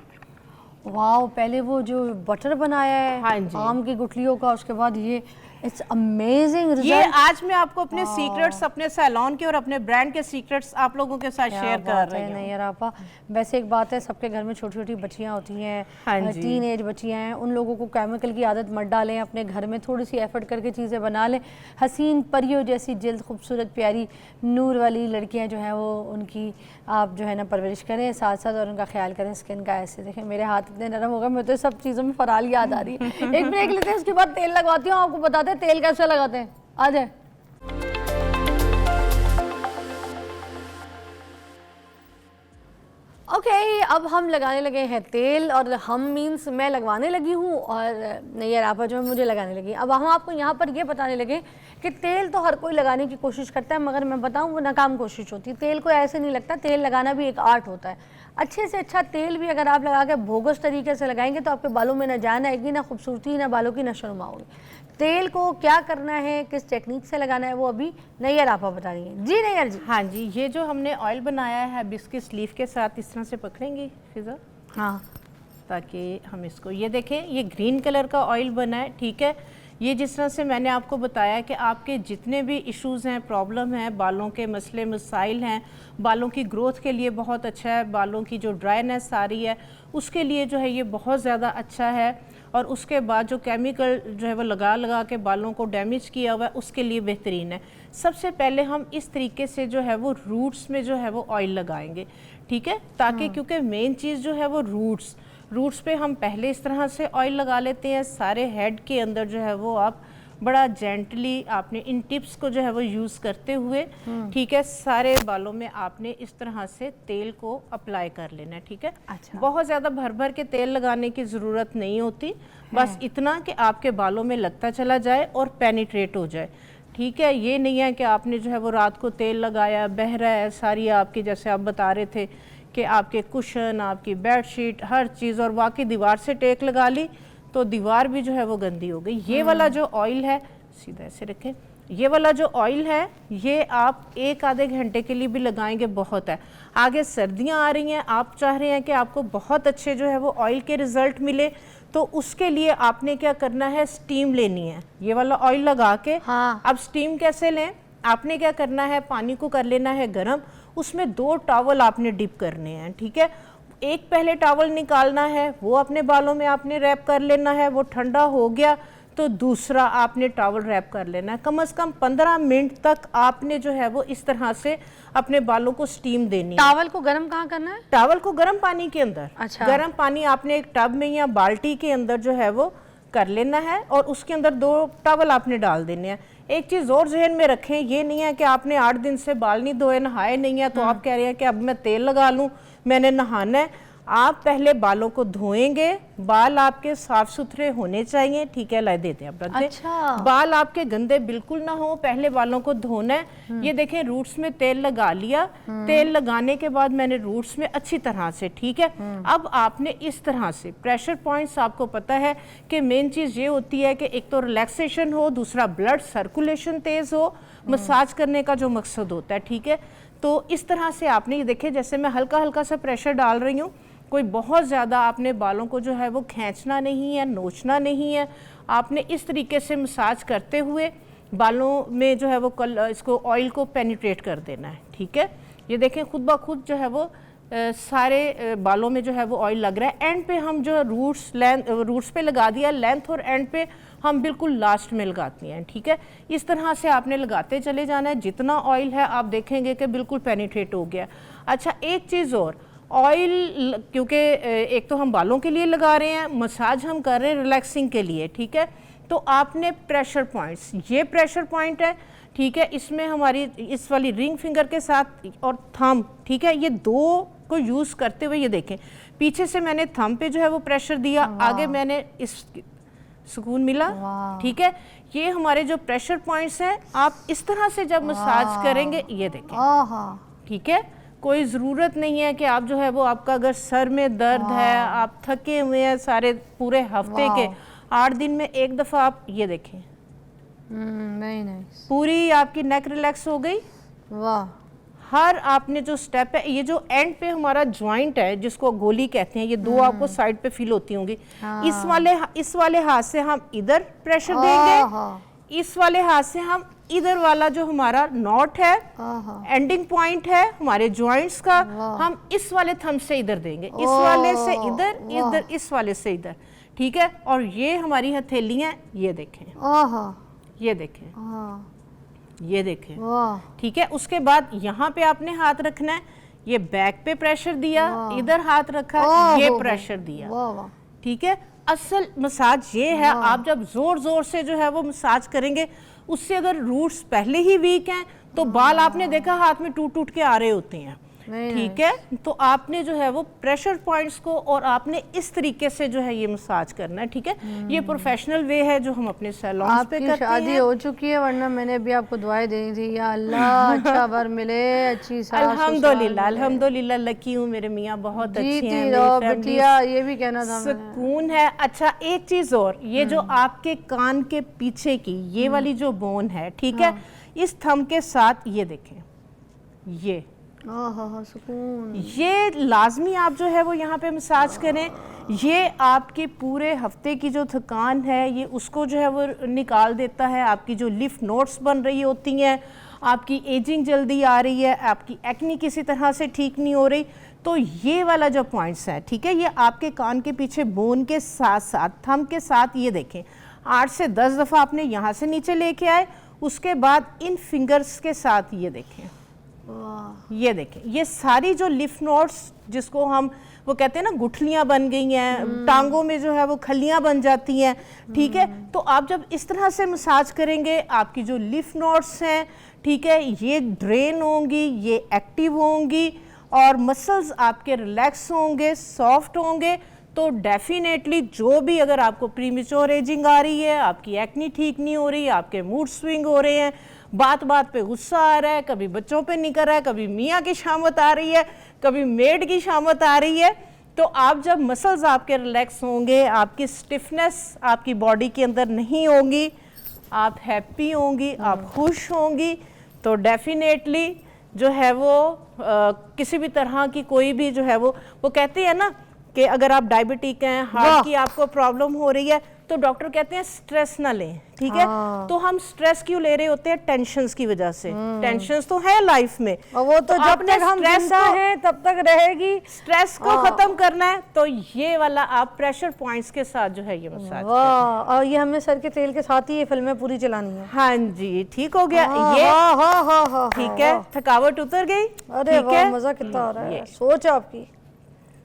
S1: वाओ, पहले वो जो बटर बनाया है,
S6: हाँ जी,
S1: आम की गुठलियों का, उसके बाद ये इट्स अमेजिंग
S6: ये
S1: रिजल्ट।
S6: आज मैं आपको अपने सीक्रेट्स, अपने सैलून के और अपने ब्रांड के सीक्रेट्स आप लोगों के साथ शेयर कर रही हूँ।
S1: नहीं यार आपा, वैसे एक बात है, सबके घर में छोटी छोटी बच्चियां होती हैं,
S6: हाँ जी।
S1: टीन एज बच्चियां हैं, उन लोगों को केमिकल की आदत मत डालें, अपने घर में थोड़ी सी एफर्ट करके चीज़ें बना लें। हसीन परियों जैसी जिल्द, खूबसूरत प्यारी नूर वाली लड़कियां जो हैं वो, उनकी आप जो है ना परवरिश करें साथ साथ, और उनका ख्याल करें स्किन का। ऐसे देखें मेरे हाथ इतने नरम हो गए, मुझे तो सब चीज़ों में फराल याद आ रही है। एक ब्रेक लेते हैं, उसके बाद तेल लगवाती हूँ, आपको बताते हैं तेल कैसे लगाते हैं। आ जाए। ओके अब हम लगाने लगे हैं तेल, और हम मीन्स मैं लगवाने लगी हूँ और नैयर आपा जो है मुझे लगाने लगी। अब हम आपको यहाँ पर ये बताने लगे कि तेल तो हर कोई लगाने की कोशिश करता है, मगर मैं बताऊँ वो नाकाम कोशिश होती है। तेल को ऐसे नहीं लगता, तेल लगाना भी एक आर्ट होता है। अच्छे से अच्छा तेल भी अगर आप लगा के बोगस तरीके से लगाएंगे तो आपके बालों में ना जान आएगी, ना खूबसूरती, ना बालों की नशोनुमा होगी। तेल को क्या करना है, किस टेक्निक से लगाना है, वो अभी नैयर आपा बता रही हैं। जी नैयर जी।
S6: हाँ जी, ये जो हमने ऑयल बनाया है बिस्किट लीफ के साथ, इस तरह से पकड़ेंगी फिजा,
S1: हाँ
S6: ताकि हम इसको, ये देखें ये ग्रीन कलर का ऑयल बना है, ठीक है। ये जिस तरह से मैंने आपको बताया कि आपके जितने भी इश्यूज़ हैं, प्रॉब्लम हैं, बालों के मसले मसाइल हैं, बालों की ग्रोथ के लिए बहुत अच्छा है, बालों की जो ड्राइनेस आ रही है उसके लिए जो है ये बहुत ज़्यादा अच्छा है, और उसके बाद जो केमिकल जो है वो लगा के बालों को डैमेज किया हुआ है उसके लिए बेहतरीन है। सबसे पहले हम इस तरीके से जो है वो रूट्स में जो है वो ऑयल लगाएंगे, ठीक है, ताकि क्योंकि मेन चीज़ जो है वो रूट्स पे हम पहले इस तरह से ऑयल लगा लेते हैं। सारे हेड के अंदर जो है वो आप बड़ा जेंटली आपने इन टिप्स को जो है वो यूज़ करते हुए, ठीक है, सारे बालों में आपने इस तरह से तेल को अप्लाई कर लेना है, ठीक है।
S1: अच्छा।
S6: बहुत ज़्यादा भर भर के तेल लगाने की ज़रूरत नहीं होती, बस इतना कि आपके बालों में लगता चला जाए और पेनिट्रेट हो जाए, ठीक है। ये नहीं है कि आपने जो है वो रात को तेल लगाया, बह रहा है सारी आपकी, जैसे आप बता रहे थे कि आपके कुशन, आपकी बेडशीट, हर चीज़, और वाकई दीवार से टेक लगा ली तो दीवार भी जो है वो गंदी हो गई। ये वाला जो ऑयल है, सीधा ऐसे रखें, ये वाला जो ऑयल है ये आप 1 आधे घंटे के लिए भी लगाएंगे बहुत है। आगे सर्दियां आ रही हैं, आप चाह रहे हैं कि आपको बहुत अच्छे जो है वो ऑयल के रिज़ल्ट मिले, तो उसके लिए आपने क्या करना है, स्टीम लेनी है। ये वाला ऑयल लगा के,
S1: हाँ।
S6: अब स्टीम कैसे लें, आपने क्या करना है, पानी को कर लेना है गर्म, उसमें 2 टॉवल आपने डिप करने हैं, ठीक है। एक पहले टॉवल निकालना है, वो अपने बालों में आपने रैप कर लेना है, वो ठंडा हो गया तो दूसरा आपने टॉवल रैप कर लेना है। कम से कम 15 मिनट तक आपने जो है वो इस तरह से अपने बालों को स्टीम देनी है।
S1: टावल को गर्म कहाँ करना है?
S6: टॉवल को गर्म पानी के अंदर,
S1: अच्छा।
S6: गर्म पानी आपने एक टब में या बाल्टी के अंदर जो है वो कर लेना है, और उसके अंदर 2 टॉवल आपने डाल देने हैं। एक चीज़ और जहन में रखें, ये नहीं है कि आपने 8 दिन से बाल नहीं धोए, नहाए नहीं है, तो आप कह रहे हैं कि अब मैं तेल लगा लूँ, मैंने नहाना है। आप पहले बालों को धोएंगे, बाल आपके साफ सुथरे होने चाहिए, ठीक है, ला देते हैं आप, रख दें।
S1: अच्छा।
S6: बाल आपके गंदे बिल्कुल ना हो, पहले बालों को धोना है। ये देखें रूट्स में तेल लगा लिया, तेल लगाने के बाद मैंने रूट्स में अच्छी तरह से, ठीक है। अब आपने इस तरह से प्रेशर पॉइंट्स, आपको पता है कि मेन चीज़ ये होती है कि एक तो रिलैक्सेशन हो, दूसरा ब्लड सर्कुलेशन तेज हो, मसाज करने का जो मकसद होता है, ठीक है। तो इस तरह से आपने ये देखे, जैसे मैं हल्का हल्का सा प्रेशर डाल रही हूँ, कोई बहुत ज़्यादा आपने बालों को जो है वो खींचना नहीं है, नोचना नहीं है। आपने इस तरीके से मसाज करते हुए बालों में जो है वो इसको ऑयल को पेनिट्रेट कर देना है, ठीक है। ये देखें खुद ब खुद जो है वो सारे बालों में जो है वो ऑयल लग रहा है। एंड पे हम जो रूट्स पे लगा दिया, लेंथ और एंड पे हम बिल्कुल लास्ट में लगाती हैं, ठीक है। इस तरह से आपने लगाते चले जाना है, जितना ऑयल है आप देखेंगे कि बिल्कुल पेनिट्रेट हो गया। अच्छा, एक चीज़ और, ऑयल क्योंकि एक तो हम बालों के लिए लगा रहे हैं, मसाज हम कर रहे हैं रिलैक्सिंग के लिए, ठीक है। तो आपने प्रेशर पॉइंट्स, ये प्रेशर पॉइंट है, ठीक है, इसमें हमारी इस वाली रिंग फिंगर के साथ और थंब, ठीक है, ये 2 को यूज़ करते हुए, ये देखें पीछे से मैंने थंब पे जो है वो प्रेशर दिया, आगे मैंने इस सुकून मिला, ठीक है। ये हमारे जो प्रेशर पॉइंट्स हैं, आप इस तरह से जब मसाज करेंगे, ये देखें, ठीक है। कोई ज़रूरत नहीं है कि आप जो है वो, आपका अगर सर में दर्द है, आप थके हुए हैं सारे पूरे हफ्ते के, 8 दिन में एक दफ़ा आप ये देखें,
S1: वेरी नाइस,
S6: पूरी आपकी नेक रिलैक्स हो गई।
S1: वाह।
S6: हर आपने जो स्टेप है, ये जो एंड पे हमारा जॉइंट है जिसको गोली कहते हैं, ये 2 आपको साइड पे फील होती होंगी। इस वाले हाथ से हम इधर प्रेशर देंगे, इस वाले हाथ से हम इधर वाला जो हमारा नॉट है, एंडिंग पॉइंट है हमारे जॉइंट्स का, हम इस वाले थंब से इधर देंगे, इस वाले से इधर, इधर इस वाले से इधर, ठीक है। और ये हमारी हथेलियां, ये देखें, ये देखें, ये देखें, ठीक है। उसके बाद यहाँ पे आपने हाथ रखना है, ये बैक पे प्रेशर दिया, इधर हाथ रखा, ये प्रेशर दिया, ठीक है। असल मसाज ये है, आप जब जोर जोर से जो है वो मसाज करेंगे, उससे अगर रूट्स पहले ही वीक हैं तो बाल आपने देखा हाथ में टूट टूट के आ रहे होते हैं, ठीक है। तो आपने जो है वो प्रेशर पॉइंट्स को और आपने इस तरीके से जो है ये मसाज करना है, ठीक है। ये प्रोफेशनल वे है जो हम अपने सैलून पे करते हैं।
S1: शादी हो चुकी है, वरना मैंने भी आपको दुआएं देनी थी, या अल्लाह अच्छा बर मिले, अच्छी सास
S6: अल्हम्दुलिल्लाह, अल्हम्दुलिल्लाह, लकी हूँ, मेरे मियाँ बहुत अच्छे हैं, मेरी फैमिली
S1: ये भी कहना था
S6: सुकून है। अच्छा एक चीज और, ये जो आपके कान के पीछे की ये वाली जो बोन है, ठीक है, इस थंब के साथ ये देखें, ये
S1: सुकून,
S6: ये लाजमी आप जो है वो यहाँ पे मसाज करें। ये आपके पूरे हफ्ते की जो थकान है ये उसको जो है वो निकाल देता है। आपकी जो लिफ नोट्स बन रही होती हैं, आपकी एजिंग जल्दी आ रही है, आपकी एक्नी किसी तरह से ठीक नहीं हो रही, तो ये वाला जो पॉइंट्स है, ठीक है, ये आपके कान के पीछे बोन के साथ साथ थंब के साथ ये देखें 8 से 10 दफ़ा आपने यहाँ से नीचे लेके आए, उसके बाद इन फिंगर्स के साथ ये देखें, ये देखें, ये सारी जो लिफ नोट्स जिसको हम वो कहते हैं ना गुठलियां बन गई हैं, टांगों में जो है वो खलियां बन जाती हैं, ठीक है। तो आप जब इस तरह से मसाज करेंगे, आपकी जो लिफ नोट्स हैं, ठीक है, ये ड्रेन होंगी, ये एक्टिव होंगी और मसल्स आपके रिलैक्स होंगे, सॉफ्ट होंगे। तो डेफिनेटली जो भी अगर आपको प्रीमेच्योर एजिंग आ रही है, आपकी एक्नी ठीक नहीं हो रही, आपके मूड स्विंग हो रहे हैं, बात बात पे गुस्सा आ रहा है, कभी बच्चों पे निकल रहा है, कभी मियाँ की शामत आ रही है, कभी मेड की शामत आ रही है, तो आप जब मसल्स आपके रिलैक्स होंगे, आपकी स्टिफनेस आपकी बॉडी के अंदर नहीं होगी, आप हैप्पी होंगी, आप खुश होंगी, तो डेफिनेटली जो है वो किसी भी तरह की कोई भी जो है वो कहते हैं ना कि अगर आप डायबिटिक हैं, हार्ट की आपको प्रॉब्लम हो रही है, तो डॉक्टर कहते हैं स्ट्रेस ना लें, ठीक है। तो हम स्ट्रेस क्यों ले रहे होते हैं? टेंशन्स की वजह से। टेंशन्स तो है लाइफ में,
S1: और वो तो जब तक हम जिंदा हैं तब तक रहेगी।
S6: स्ट्रेस को खत्म करना है तो ये वाला आप प्रेशर पॉइंट्स के साथ जो है ये मसाज करें।
S1: और ये हमने सर के तेल के साथ ही ये फिल्में पूरी चलानी है।
S6: हाँ जी, ठीक हो गया ये, ठीक है, थकावट उतर गई।
S1: अरे वाह, मजा कितना आ रहा है, सोच आपकी।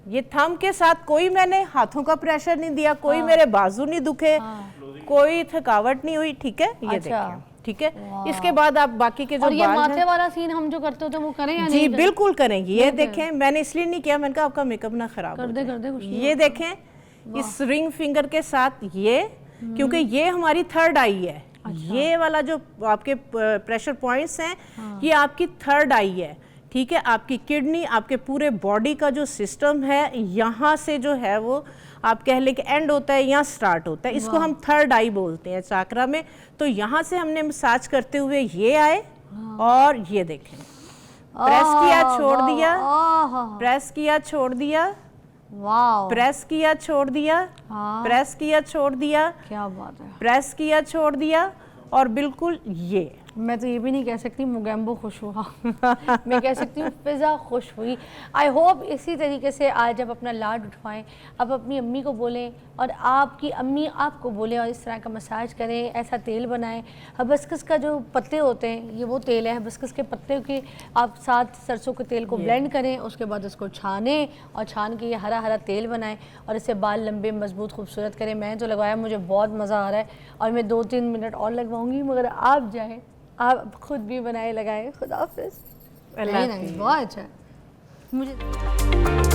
S6: ये थंब के साथ कोई मैंने हाथों का प्रेशर नहीं दिया, कोई मेरे बाजू नहीं दुखे, कोई थकावट नहीं हुई, ठीक है। ये देखें, ठीक है। इसके बाद आप बाकी के जो
S1: और ये माथे वाला सीन हम जो करते होते हैं वो करें या नहीं?
S6: जी बिल्कुल करेंगे। ये देखें, मैंने इसलिए नहीं किया, मैंने कहा आपका मेकअप ना खराब हो जाए। ये देखें, इस रिंग फिंगर के साथ ये, क्योंकि ये हमारी थर्ड आई है। ये वाला जो आपके प्रेशर पॉइंट्स हैं, ये आपकी थर्ड आई है, ठीक है। आपकी किडनी, आपके पूरे बॉडी का जो सिस्टम है, यहाँ से जो है वो आप कह लें कि एंड होता है, यहाँ स्टार्ट होता है, इसको हम थर्ड आई बोलते हैं चाकरा में। तो यहाँ से हमने मसाज करते हुए ये आए और ये देखें, प्रेस किया, छोड़ दिया, प्रेस किया, छोड़ दिया, प्रेस किया, छोड़ दिया, प्रेस किया, छोड़ दिया,
S1: क्या बात है,
S6: प्रेस किया, छोड़ दिया, और बिल्कुल ये।
S1: मैं तो ये भी नहीं कह सकती मुगैम्बो खुश हुआ मैं कह सकती हूँ फिज़ा खुश हुई। आई होप इसी तरीके से आज जब अपना लाड उठवाएं, आप अपनी अम्मी को बोलें और आपकी अम्मी आपको बोलें और इस तरह का मसाज करें, ऐसा तेल बनाएं। हबिस्कस का जो पत्ते होते हैं, ये वो तेल है, हबिस्कस के पत्ते के आप साथ सरसों के तेल को ब्लेंड करें, उसके बाद उसको छानें और छान के ये हरा हरा तेल बनाएं और इससे बाल लंबे मजबूत खूबसूरत करें। मैं तो लगाया, मुझे बहुत मज़ा आ रहा है और मैं 2-3 मिनट और लगवाऊंगी, मगर आप जाएँ, आप खुद भी बनाए लगाएं। खुदा हाफिज़। बहुत अच्छा मुझे।